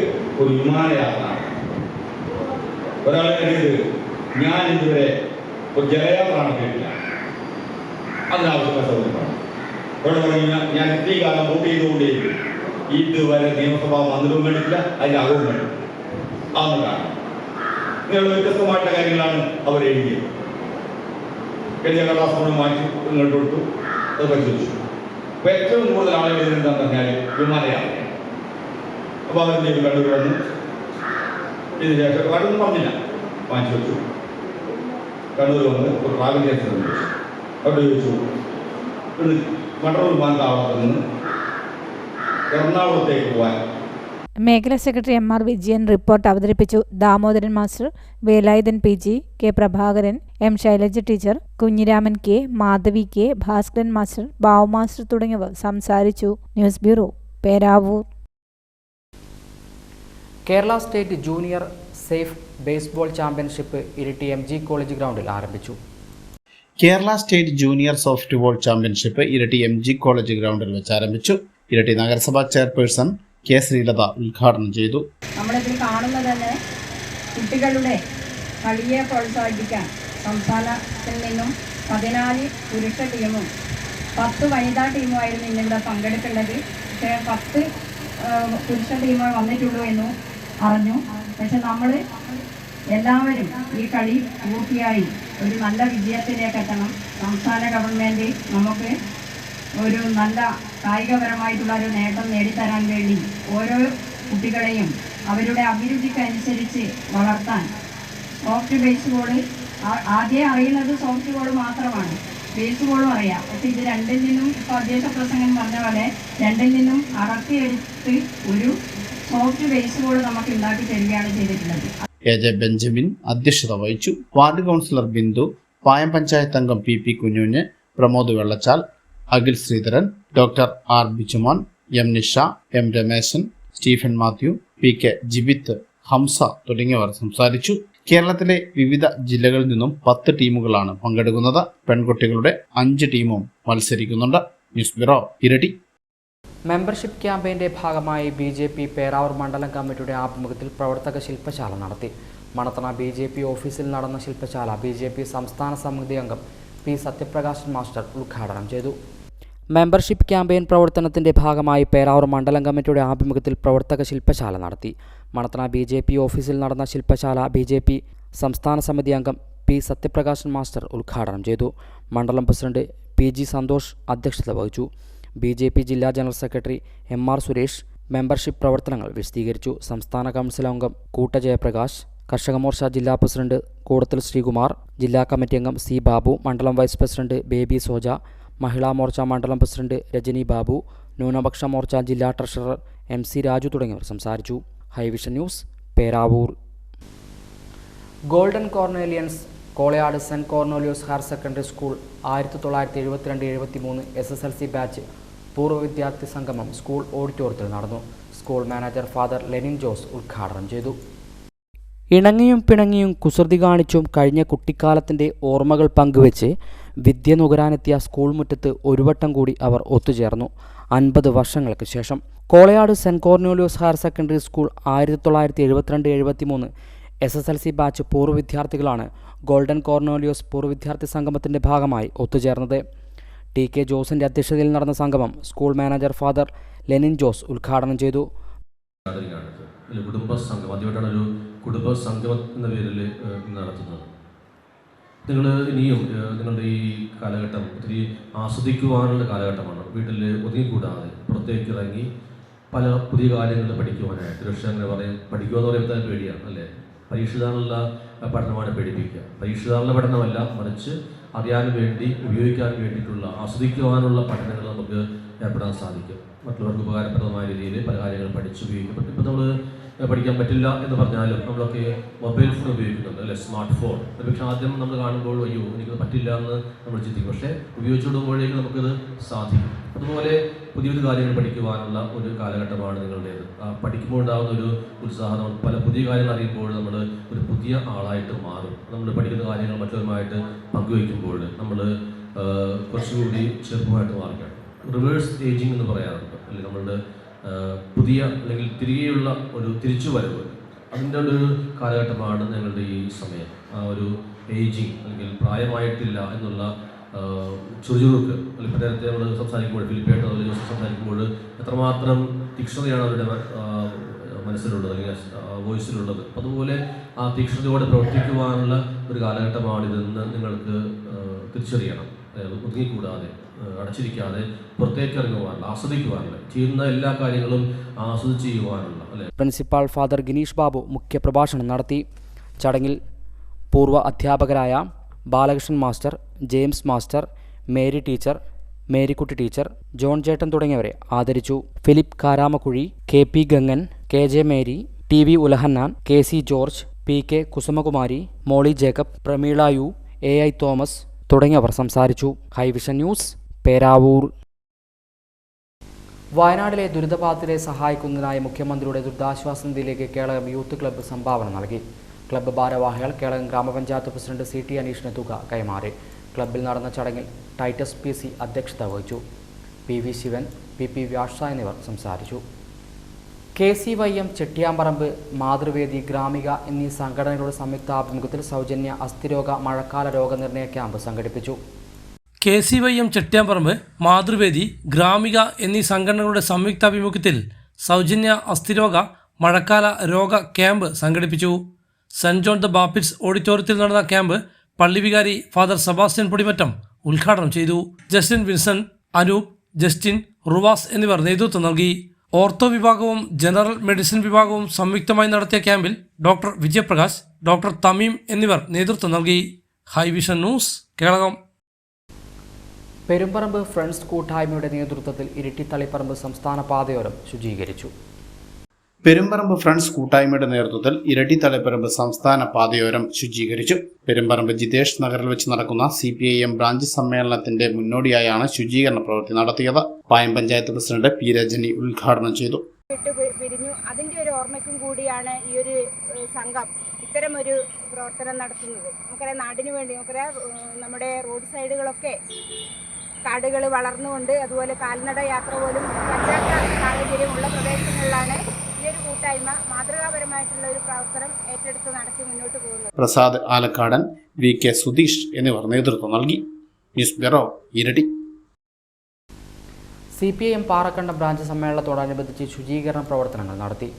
ഒരു വിമാനയാത്ര. ഒരാൾ എഴുതിയത്, ഞാൻ ഇതുവരെ ഒരു ജലയാത്ര നടത്തിയിട്ടില്ല, അതിനാവശ്യമായ സൗകര്യമാണ്. ഒരാൾ പറഞ്ഞു, ഞാൻ ഇത്രയും കാലം വോട്ട് ചെയ്തുകൊണ്ടേയിരിക്കും, ഇതുവരെ നിയമസഭാ മന്ദിരവും കണ്ടിട്ടില്ല, അതിൻ്റെ അകവും കണ്ടിട്ടില്ല. അതൊന്നും കാണാം. ഇങ്ങനെയുള്ള വ്യത്യസ്തമായിട്ടുള്ള കാര്യങ്ങളാണ് അവർ എഴുതിയത്. കഴിഞ്ഞ ക്ലാസ് കൊണ്ട് മാറ്റി ഇങ്ങോട്ട് കൊടുത്തു. അത് പരിശോധിച്ചു. അപ്പോൾ ഏറ്റവും കൂടുതൽ ആളുകൾ എഴുതുന്നതെന്ന് പറഞ്ഞാൽ വിമാനയാത്രയാണ്. അപ്പോൾ അവരുടെ കണ്ണൂർ വന്നു. ഇതിന് ശേഷം കണ്ണൂർ പറഞ്ഞില്ല, വാങ്ങിച്ചു വെച്ചു. കണ്ണൂർ വന്ന് ഒരു ട്രാവൽ ഏജൻസി ചോദിച്ചു. അവിടെ ചോദിച്ചു, മട്ടന്നൂർ വിമാനത്താവളത്തിൽ നിന്ന് എറണാകുളത്തേക്ക് പോകാൻ. മേഖലാ സെക്രട്ടറി MR വിജയൻ റിപ്പോർട്ട് അവതരിപ്പിച്ചു. Damodaran master, Velayudhan PG, K Prabhakaran, M Shailaja teacher, Kunhiraman K, Madhavi K, Bhaskaran master, Bavu master തുടങ്ങിയവർ സംസാരിച്ചു. News bureau, Peravoor. Kerala state junior safe baseball championship Iritty MG college ഗ്രൗണ്ടിൽ ആരംഭിച്ചു. Kerala state junior soft ball championship Iritty MG college ഗ്രൗണ്ടിൽ വെച്ച് ആരംഭിച്ചു. ഇരിട്ടി നഗരസഭാ ചെയർപേഴ്സൺ K ശ്രീലത ഉദ്ഘാടനം ചെയ്തു. നമ്മളിതിൽ കാണുന്നത് തന്നെ കുട്ടികളുടെ കളിയെ പ്രോത്സാഹിപ്പിക്കാൻ സംസ്ഥാനത്തിൽ നിന്നും 14 പുരുഷ ടീമും 10 വനിതാ ടീമുമായിരുന്നു ഇന്നിവിടെ പങ്കെടുക്കേണ്ടത്. പക്ഷേ 10 പുരുഷ ടീമുകൾ വന്നിട്ടുള്ളൂ എന്നും അറിഞ്ഞു. പക്ഷെ നമ്മൾ എല്ലാവരും ഈ കളി പൂർത്തിയായി ഒരു നല്ല വിജയത്തിലേക്ക് എത്തണം. സംസ്ഥാന ഗവൺമെൻറ് നമുക്ക് ഒരു നല്ല കായികപരമായിട്ടുള്ള ഒരു നേട്ടം നേടിത്തരാൻ വേണ്ടി ഓരോ കുട്ടികളെയും അവരുടെ അഭിരുചിക്കനുസരിച്ച് വളർത്താൻ സോഫ്റ്റ് ബേസ്ബോൾ ആദ്യം അറിയുന്നത് സോഫ്റ്റ് ബോൾ മാത്രമാണ്. ബേസ്ബോളും അറിയാം. പക്ഷേ ഇത് രണ്ടിൽ നിന്നും ഇപ്പോൾ അധ്യക്ഷ പ്രസംഗം പറഞ്ഞ പോലെ രണ്ടിൽ നിന്നും അടർത്തിയെടുത്ത് ഒരു സോഫ്റ്റ് ബേസ്ബോൾ നമുക്ക് ഉണ്ടാക്കി തരികയാണ് ചെയ്തിട്ടുള്ളത്. AJ ബെഞ്ചമിൻ അധ്യക്ഷത വഹിച്ചു. വാർഡ് കൗൺസിലർ ബിന്ദു, പായം പഞ്ചായത്ത് അംഗം PP Kunhunhu, Pramod Vellachal, Akhil Sreedharan, doctor R Bijumon, M Nisha, M Rameshan, Stephen Mathew, PK Jibith, Hamza തുടങ്ങിയവർ സംസാരിച്ചു. കേരളത്തിലെ വിവിധ ജില്ലകളിൽ നിന്നും 10 ടീമുകളാണ് പങ്കെടുക്കുന്നത്. പെൺകുട്ടികളുടെ 5 ടീമും മത്സരിക്കുന്നുണ്ട്. ന്യൂസ് ബ്യൂറോ, ഇരട്ടി. മെമ്പർഷിപ്പ് ക്യാമ്പയിൻ്റെ ഭാഗമായി BJP പേരാവൂർ മണ്ഡലം കമ്മിറ്റിയുടെ ആഭിമുഖ്യത്തിൽ പ്രവർത്തക ശില്പശാല നടത്തി. മണത്തണ BJP ഓഫീസിൽ നടന്ന ശില്പശാല BJP സംസ്ഥാന സമിതി അംഗം P സത്യപ്രകാശൻ മാസ്റ്റർ ഉദ്ഘാടനം ചെയ്തു. മെമ്പർഷിപ്പ് ക്യാമ്പയിൻ പ്രവർത്തനത്തിൻ്റെ ഭാഗമായി പേരാവൂർ മണ്ഡലം കമ്മിറ്റിയുടെ ആഭിമുഖ്യത്തിൽ പ്രവർത്തക ശില്പശാല നടത്തി. മണത്തണ BJP ഓഫീസിൽ നടന്ന ശില്പശാല BJP സംസ്ഥാന സമിതി അംഗം P സത്യപ്രകാശൻ മാസ്റ്റർ ഉദ്ഘാടനം ചെയ്തു. മണ്ഡലം പ്രസിഡന്റ് PG സന്തോഷ് അധ്യക്ഷത വഹിച്ചു. BJP ജില്ലാ general secretary MR Suresh membership പ്രവർത്തനങ്ങൾ വിശദീകരിച്ചു. സംസ്ഥാന കൗൺസിൽ അംഗം കൂട്ട ജയപ്രകാശ്, കർഷക മോർച്ച ജില്ലാ പ്രസിഡന്റ് കൂടത്തിൽ ശ്രീകുമാർ, ജില്ലാ കമ്മിറ്റി അംഗം C ബാബു, മണ്ഡലം vice president baby Soja, Mahila Morcha മണ്ഡലം പ്രസിഡന്റ് രജനി ബാബു, ന്യൂനപക്ഷ മോർച്ച ജില്ലാ ട്രഷറർ MC രാജു തുടങ്ങിയവർ സംസാരിച്ചു. Hivision news, Peravoor. Golden Cornelians Kolayad saint Cornelius higher secondary school 1972-73 SSLC batch പൂർവ്വ വിദ്യാർത്ഥി സംഗമം സ്കൂൾ ഓഡിറ്റോറിയത്തിൽ നടന്നു. School manager father Lenin Jose ഉദ്ഘാടനം ചെയ്തു. ഇണങ്ങിയും പിണങ്ങിയും കുസൃതി കാണിച്ചും കഴിഞ്ഞ കുട്ടിക്കാലത്തിൻ്റെ ഓർമ്മകൾ പങ്കുവെച്ച് വിദ്യ നുകരാനെത്തിയ സ്കൂൾ മുറ്റത്ത് ഒരു വട്ടം കൂടി അവർ ഒത്തുചേർന്നു. 50 വർഷങ്ങൾക്ക് ശേഷം Kolayad saint Cornelius higher secondary school 1972-73 SSLC batch പൂർവ്വ വിദ്യാർത്ഥികളാണ് ഗോൾഡൻ കോർണോലിയോസ് പൂർവ്വ വിദ്യാർത്ഥി സംഗമത്തിൻ്റെ ഭാഗമായി ഒത്തുചേർന്നത്. TK ജോസിൻ്റെ അധ്യക്ഷതയിൽ നടന്ന സംഗമം school manager father Lenin Jose ഉദ്ഘാടനം ചെയ്തു. കുടുംബ സംഗമം ആദ്യമായിട്ടാണ് ഒരു കുടുംബ സംഗമം എന്ന പേരിൽ നടത്തുന്നത്. നിങ്ങൾ ഇനിയും നിങ്ങളുടെ ഈ കാലഘട്ടം ഒത്തിരി ആസ്വദിക്കുവാനുള്ള കാലഘട്ടമാണ്. വീട്ടിൽ ഒതുങ്ങിക്കൂടാതെ പുറത്തേക്ക് ഇറങ്ങി പല പുതിയ കാര്യങ്ങൾ പഠിക്കുവാനായിട്ട്. പക്ഷേ അങ്ങനെ പഠിക്കുക എന്ന് പറയുമ്പോൾ തന്നെ പേടിയാണ് അല്ലേ? പരീക്ഷിതാനുള്ള പഠനമാണ് പേടിപ്പിക്കുക. പരീക്ഷിതാനുള്ള പഠനമല്ല, മറിച്ച് അറിയാൻ വേണ്ടി ഉപയോഗിക്കാൻ വേണ്ടിയിട്ടുള്ള ആസ്വദിക്കുവാനുള്ള പഠനങ്ങൾ നമുക്ക് ഏർപ്പെടാൻ സാധിക്കും. മറ്റുള്ളവർക്ക് ഉപകാരപ്രദമായ രീതിയിൽ പല കാര്യങ്ങൾ പഠിച്ചുപയോഗിക്കും. ഇപ്പോൾ നമ്മൾ പഠിക്കാൻ പറ്റില്ല എന്ന് പറഞ്ഞാലും നമ്മളൊക്കെ മൊബൈൽ ഫോൺ ഉപയോഗിക്കുന്നുണ്ട് അല്ലെ, സ്മാർട്ട് ഫോൺ. പക്ഷേ ആദ്യം നമ്മൾ കാണുമ്പോൾ അയ്യോ എനിക്കത് പറ്റില്ല എന്ന് നമ്മൾ ചിന്തിക്കും. പക്ഷേ ഉപയോഗിച്ചു വിടുമ്പോഴേക്കും നമുക്കത് സാധിക്കും. അതുപോലെ പുതിയ പുതിയ കാര്യങ്ങൾ പഠിക്കുവാനുള്ള ഒരു കാലഘട്ടമാണ് നിങ്ങളുടേത്. പഠിക്കുമ്പോൾ ഉണ്ടാകുന്ന ഒരു ഉത്സാഹം, പല പുതിയ കാര്യങ്ങൾ അറിയുമ്പോൾ നമ്മൾ ഒരു പുതിയ ആളായിട്ട് മാറും. നമ്മൾ പഠിക്കുന്ന കാര്യങ്ങൾ മറ്റൊരുമായിട്ട് പങ്കുവയ്ക്കുമ്പോൾ നമ്മൾ കുറച്ചുകൂടി ചെറുപ്പമായിട്ട് മാറുകയാണ്. റിവേഴ്സ് ഏജിങ് എന്ന് പറയാറുണ്ട് അല്ലെങ്കിൽ നമ്മളുടെ പുതിയ അല്ലെങ്കിൽ തിരികെയുള്ള ഒരു തിരിച്ചുവരവ്, അതിൻ്റെ ഒരു കാലഘട്ടമാണ് ഞങ്ങളുടെ ഈ സമയം. ആ ഒരു ഏജിങ് അല്ലെങ്കിൽ പ്രായമായിട്ടില്ല എന്നുള്ള ചുറുചുറുക്ക് അല്ലെങ്കിൽ നേരത്തെ നമ്മൾ സംസാരിക്കുമ്പോൾ ഫിലിപ്പായിട്ട് അതുപോലെ സംസാരിക്കുമ്പോൾ എത്രമാത്രം തീക്ഷ്ണതയാണ് അവരുടെ മനസ്സിലുള്ളത് അല്ലെങ്കിൽ വോയിസിലുള്ളത്. അതുപോലെ ആ തീക്ഷ്ണതയോടെ പ്രവർത്തിക്കുവാനുള്ള ഒരു കാലഘട്ടമാണിതെന്ന് നിങ്ങൾക്ക് തിരിച്ചറിയണം. ഒതുങ്ങിക്കൂടാതെ അടച്ചിരിക്കാതെ പുറത്തേക്ക് ഇറങ്ങുവാനുള്ള, ആസ്വദിക്കുവാനുള്ള, ചെയ്യുന്ന എല്ലാ കാര്യങ്ങളും ആസ്വദിച്ച് ചെയ്യുവാനുള്ള അല്ലെ. പ്രിൻസിപ്പാൾ ഫാദർ ഗിനീഷ് ബാബു മുഖ്യപ്രഭാഷണം നടത്തി. ചടങ്ങിൽ പൂർവ്വ അധ്യാപകരായ Balakrishnan master, James master, Mary teacher, Marykutty teacher, John ചേട്ടൻ തുടങ്ങിയവരെ ആദരിച്ചു. Philip Karamakuzhi, KP Gangan, KJ Mary, TV Ulahannan, KC George, PK Kusumakumari, Molly Jacob, Prameela U, AI Thomas തുടങ്ങിയവർ സംസാരിച്ചു. Hivision news, Peravoor. വയനാട്ടിലെ ദുരിതബാധിതരെ സഹായിക്കുന്നതിനായി മുഖ്യമന്ത്രിയുടെ ദുരിതാശ്വാസ നിധിയിലേക്ക് കേളകം യൂത്ത് ക്ലബ്ബ് സംഭാവന നൽകി. ക്ലബ്ബ് ഭാരവാഹികൾ കേളകം ഗ്രാമപഞ്ചായത്ത് പ്രസിഡന്റ് CT അനീഷിന് തുക കൈമാറി. ക്ലബ്ബിൽ നടന്ന ചടങ്ങിൽ ടൈറ്റസ് PC അധ്യക്ഷത വഹിച്ചു. PV ശിവൻ, PP വ്യാഷ എന്നിവർ സംസാരിച്ചു. KCYM ചെട്ടിയാമ്പറമ്പ്, മാതൃവേദി, ഗ്രാമിക എന്നീ സംഘടനകളുടെ സംയുക്താഭിമുഖ്യത്തിൽ സൗജന്യ അസ്ഥിരോഗ മഴക്കാല രോഗനിർണയ ക്യാമ്പ് സംഘടിപ്പിച്ചു. KCYM ചെട്ടിയാമ്പറമ്പ്, മാതൃവേദി, ഗ്രാമിക എന്നീ സംഘടനകളുടെ സംയുക്താഭിമുഖ്യത്തിൽ സൗജന്യ അസ്ഥിരോഗ മഴക്കാല രോഗ ക്യാമ്പ് സംഘടിപ്പിച്ചു. സെന്റ് ജോൺ ദ ബാപ്റ്റിസ്റ്റ് ഓഡിറ്റോറിയത്തിൽ നടന്ന ക്യാമ്പ് പള്ളി വികാരി ഫാദർ സെബാസ്റ്റ്യൻ പൊടിമറ്റം ഉദ്ഘാടനം ചെയ്തു. ജസ്റ്റിൻ വിൻസൻ, അനൂപ്, ജസ്റ്റിൻ, റുവാസ് എന്നിവർ നേതൃത്വം നൽകി. ഓർത്തോ വിഭാഗവും ജനറൽ മെഡിസിൻ വിഭാഗവും സംയുക്തമായി നടത്തിയ ക്യാമ്പിൽ ഡോക്ടർ വിജയപ്രകാശ്, ഡോക്ടർ തമീം എന്നിവർ നേതൃത്വം നൽകി. ഹൈവിഷൻ ന്യൂസ്, കേളകം. പെരുമ്പറമ്പ് ഫ്രണ്ട്സ് കൂട്ടായ്മയുടെ നേതൃത്വത്തിൽ ഇരിട്ടി തളിപ്പറമ്പ് സംസ്ഥാന പാതയോരം ശുചീകരിച്ചു. പെരുമ്പറമ്പ് ഫ്രണ്ട്സ് കൂട്ടായ്മയുടെ നേതൃത്വത്തിൽ ഇരട്ടി തളിപ്പറമ്പ് സംസ്ഥാന പാതയോരം ശുചീകരിച്ചു. പെരുമ്പറമ്പ് ജിതേഷ് നഗറിൽ വെച്ച് നടക്കുന്ന CPIM ബ്രാഞ്ച് സമ്മേളനത്തിന്റെ മുന്നോടിയായാണ് ശുചീകരണ പ്രവൃത്തി നടത്തിയത്. പായം പഞ്ചായത്ത് പ്രസിഡന്റ് P രജനി ഉദ്ഘാടനം ചെയ്തു. പിരിഞ്ഞു, അതിന്റെ ഒരു ഓർമ്മയ്ക്കും കൂടിയാണ് ഈ ഒരു സംഘം ഇത്തരമൊരു പ്രവർത്തനം നടത്തുന്നത്. നമുക്കറിയാം, നാടിനു വേണ്ടി നമുക്കറിയാം, നമ്മുടെ റോഡ് സൈഡുകളൊക്കെ കാടുകൾ വളർന്നുകൊണ്ട് അതുപോലെ കാൽനട യാത്ര പോലും പറ്റാത്ത സാഹചര്യമുള്ള പ്രദേശങ്ങളിലാണ് ഈ ഒരു കൂട്ടായ്മ മാതൃകാപരമായിട്ടുള്ള ഒരു പ്രവർത്തനം ഏറ്റെടുത്ത് നടത്തി മുന്നോട്ട് പോകുന്നത്. പ്രസാദ് ആലക്കാടൻ, VK സുധീഷ് എന്നിവർ നേതൃത്വം നൽകി. ന്യൂസ് ബ്യൂറോ, ഇരട്ടി. CPIM പാറക്കണ്ടം ബ്രാഞ്ച് സമ്മേളനത്തോടനുബന്ധിച്ച് ശുചീകരണ പ്രവർത്തനങ്ങൾ നടത്തി.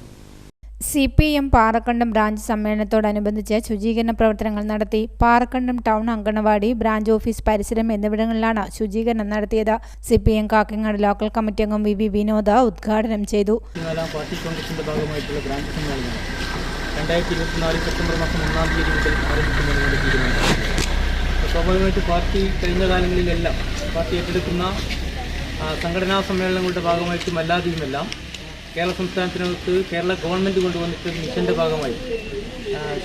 CPIM പാറക്കണ്ടം ബ്രാഞ്ച് സമ്മേളനത്തോടനുബന്ധിച്ച് ശുചീകരണ പ്രവർത്തനങ്ങൾ നടത്തി. Parakkandam town, anganwadi, branch office പരിസരം എന്നിവിടങ്ങളിലാണ് ശുചീകരണം നടത്തിയത്. CPIM കാക്കങ്ങാട് ലോക്കൽ കമ്മിറ്റി അംഗം VV വിനോദ ഉദ്ഘാടനം ചെയ്തു. പാർട്ടി കോൺഗ്രസിന്റെ ഭാഗമായിട്ടുള്ള ബ്രാഞ്ച് സമ്മേളനം 2024 സെപ്റ്റംബർ മാസം 1-ാം തീയതി മുതൽ ആരംഭിക്കുന്നതിന് വേണ്ടി തീരുമാനിച്ചു. സ്വാഭാവികമായിട്ട് പാർട്ടി കഴിഞ്ഞ കാലങ്ങളിലെല്ലാം പാർട്ടി ഏറ്റെടുക്കുന്ന സംഘടനാ സമ്മേളനങ്ങളുടെ ഭാഗമായിട്ടും അല്ലാതെയുമെല്ലാം കേരള സംസ്ഥാനത്തിനകത്ത് കേരള ഗവൺമെൻറ് കൊണ്ടുവന്നിട്ട് മിഷൻ്റെ ഭാഗമായി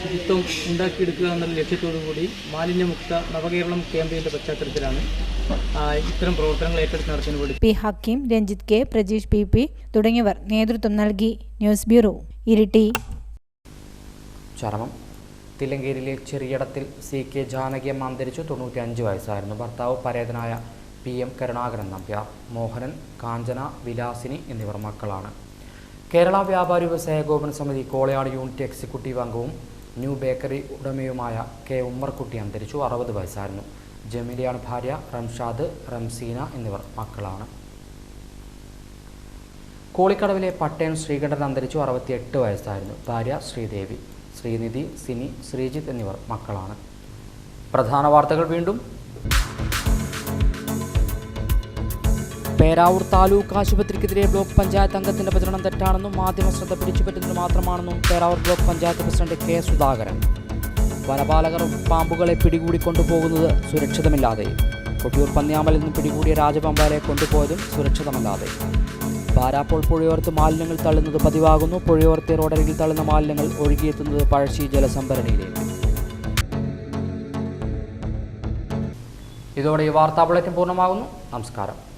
ശുചിത്വം ഉണ്ടാക്കിയെടുക്കുക എന്നുള്ള ലക്ഷ്യത്തോടു കൂടി മാലിന്യമുക്ത നവകേരളം ക്യാമ്പയിൻ്റെ പശ്ചാത്തലത്തിലാണ് ഇത്തരം പ്രവർത്തനങ്ങൾ ഏറ്റെടുത്ത് നടത്തുന്നതിന് വേണ്ടി P Hakeem, Ranjith K, Prajeesh PP തുടങ്ങിയവർ നേതൃത്വം നൽകി. News bureau, Iritty. ചരമം. തില്ലങ്കേരിയിലെ ചെറിയടത്തിൽ CK ജാനകിയമ്മ അന്തരിച്ചു. 95 വയസ്സായിരുന്നു. ഭർത്താവ് പരേതനായ PM കരുണാകരൻ നമ്പ്യാർ. മോഹനൻ, കാഞ്ചന, വിലാസിനി എന്നിവർ മക്കളാണ്. കേരള വ്യാപാരി വ്യവസായ ഏകോപന സമിതി കോളയാട് യൂണിറ്റ് എക്സിക്യൂട്ടീവ് അംഗവും ന്യൂ ബേക്കറി ഉടമയുമായ K ഉമ്മർകുട്ടി അന്തരിച്ചു. 60 വയസ്സായിരുന്നു. ജമീലയാണ് ഭാര്യ. റംഷാദ്, റംസീന എന്നിവർ മക്കളാണ്. കോളിക്കടവിലെ പട്ടയം ശ്രീകണ്ഠൻ അന്തരിച്ചു. 68 വയസ്സായിരുന്നു. ഭാര്യ ശ്രീദേവി, ശ്രീനിധി, സിനി, ശ്രീജിത്ത് എന്നിവർ മക്കളാണ്. പ്രധാന വാർത്തകൾ വീണ്ടും. പേരാവൂർ താലൂക്ക് ആശുപത്രിക്കെതിരെ ബ്ലോക്ക് പഞ്ചായത്ത് അംഗത്തിന്റെ പ്രചരണം തെറ്റാണെന്നും മാധ്യമ ശ്രദ്ധ പിടിച്ചുപറ്റുന്നത് മാത്രമാണെന്നും Peravoor block panchayat president K Sudhakaran. വനപാലകർ പാമ്പുകളെ പിടികൂടിക്കൊണ്ടുപോകുന്നത് സുരക്ഷിതമില്ലാതെ. കൊട്ടിയൂർ പന്നിയാമലിൽ നിന്ന് പിടികൂടിയ രാജവമ്പാലയെ കൊണ്ടുപോയതും സുരക്ഷിതമല്ലാതെ. പാരാപ്പോൾ പുഴയോർത്ത് മാലിന്യങ്ങൾ തള്ളുന്നത് പതിവാകുന്നു. പുഴയോർത്തെ റോഡരികിൽ തള്ളുന്ന മാലിന്യങ്ങൾ ഒഴുകിയെത്തുന്നത് പഴശ്ശി ജലസംഭരണിയിലേക്ക്. ഇതോടെ ഈ വാർത്താ ബുള്ളറ്റിൻ പൂർണ്ണമാകുന്നു. നമസ്കാരം.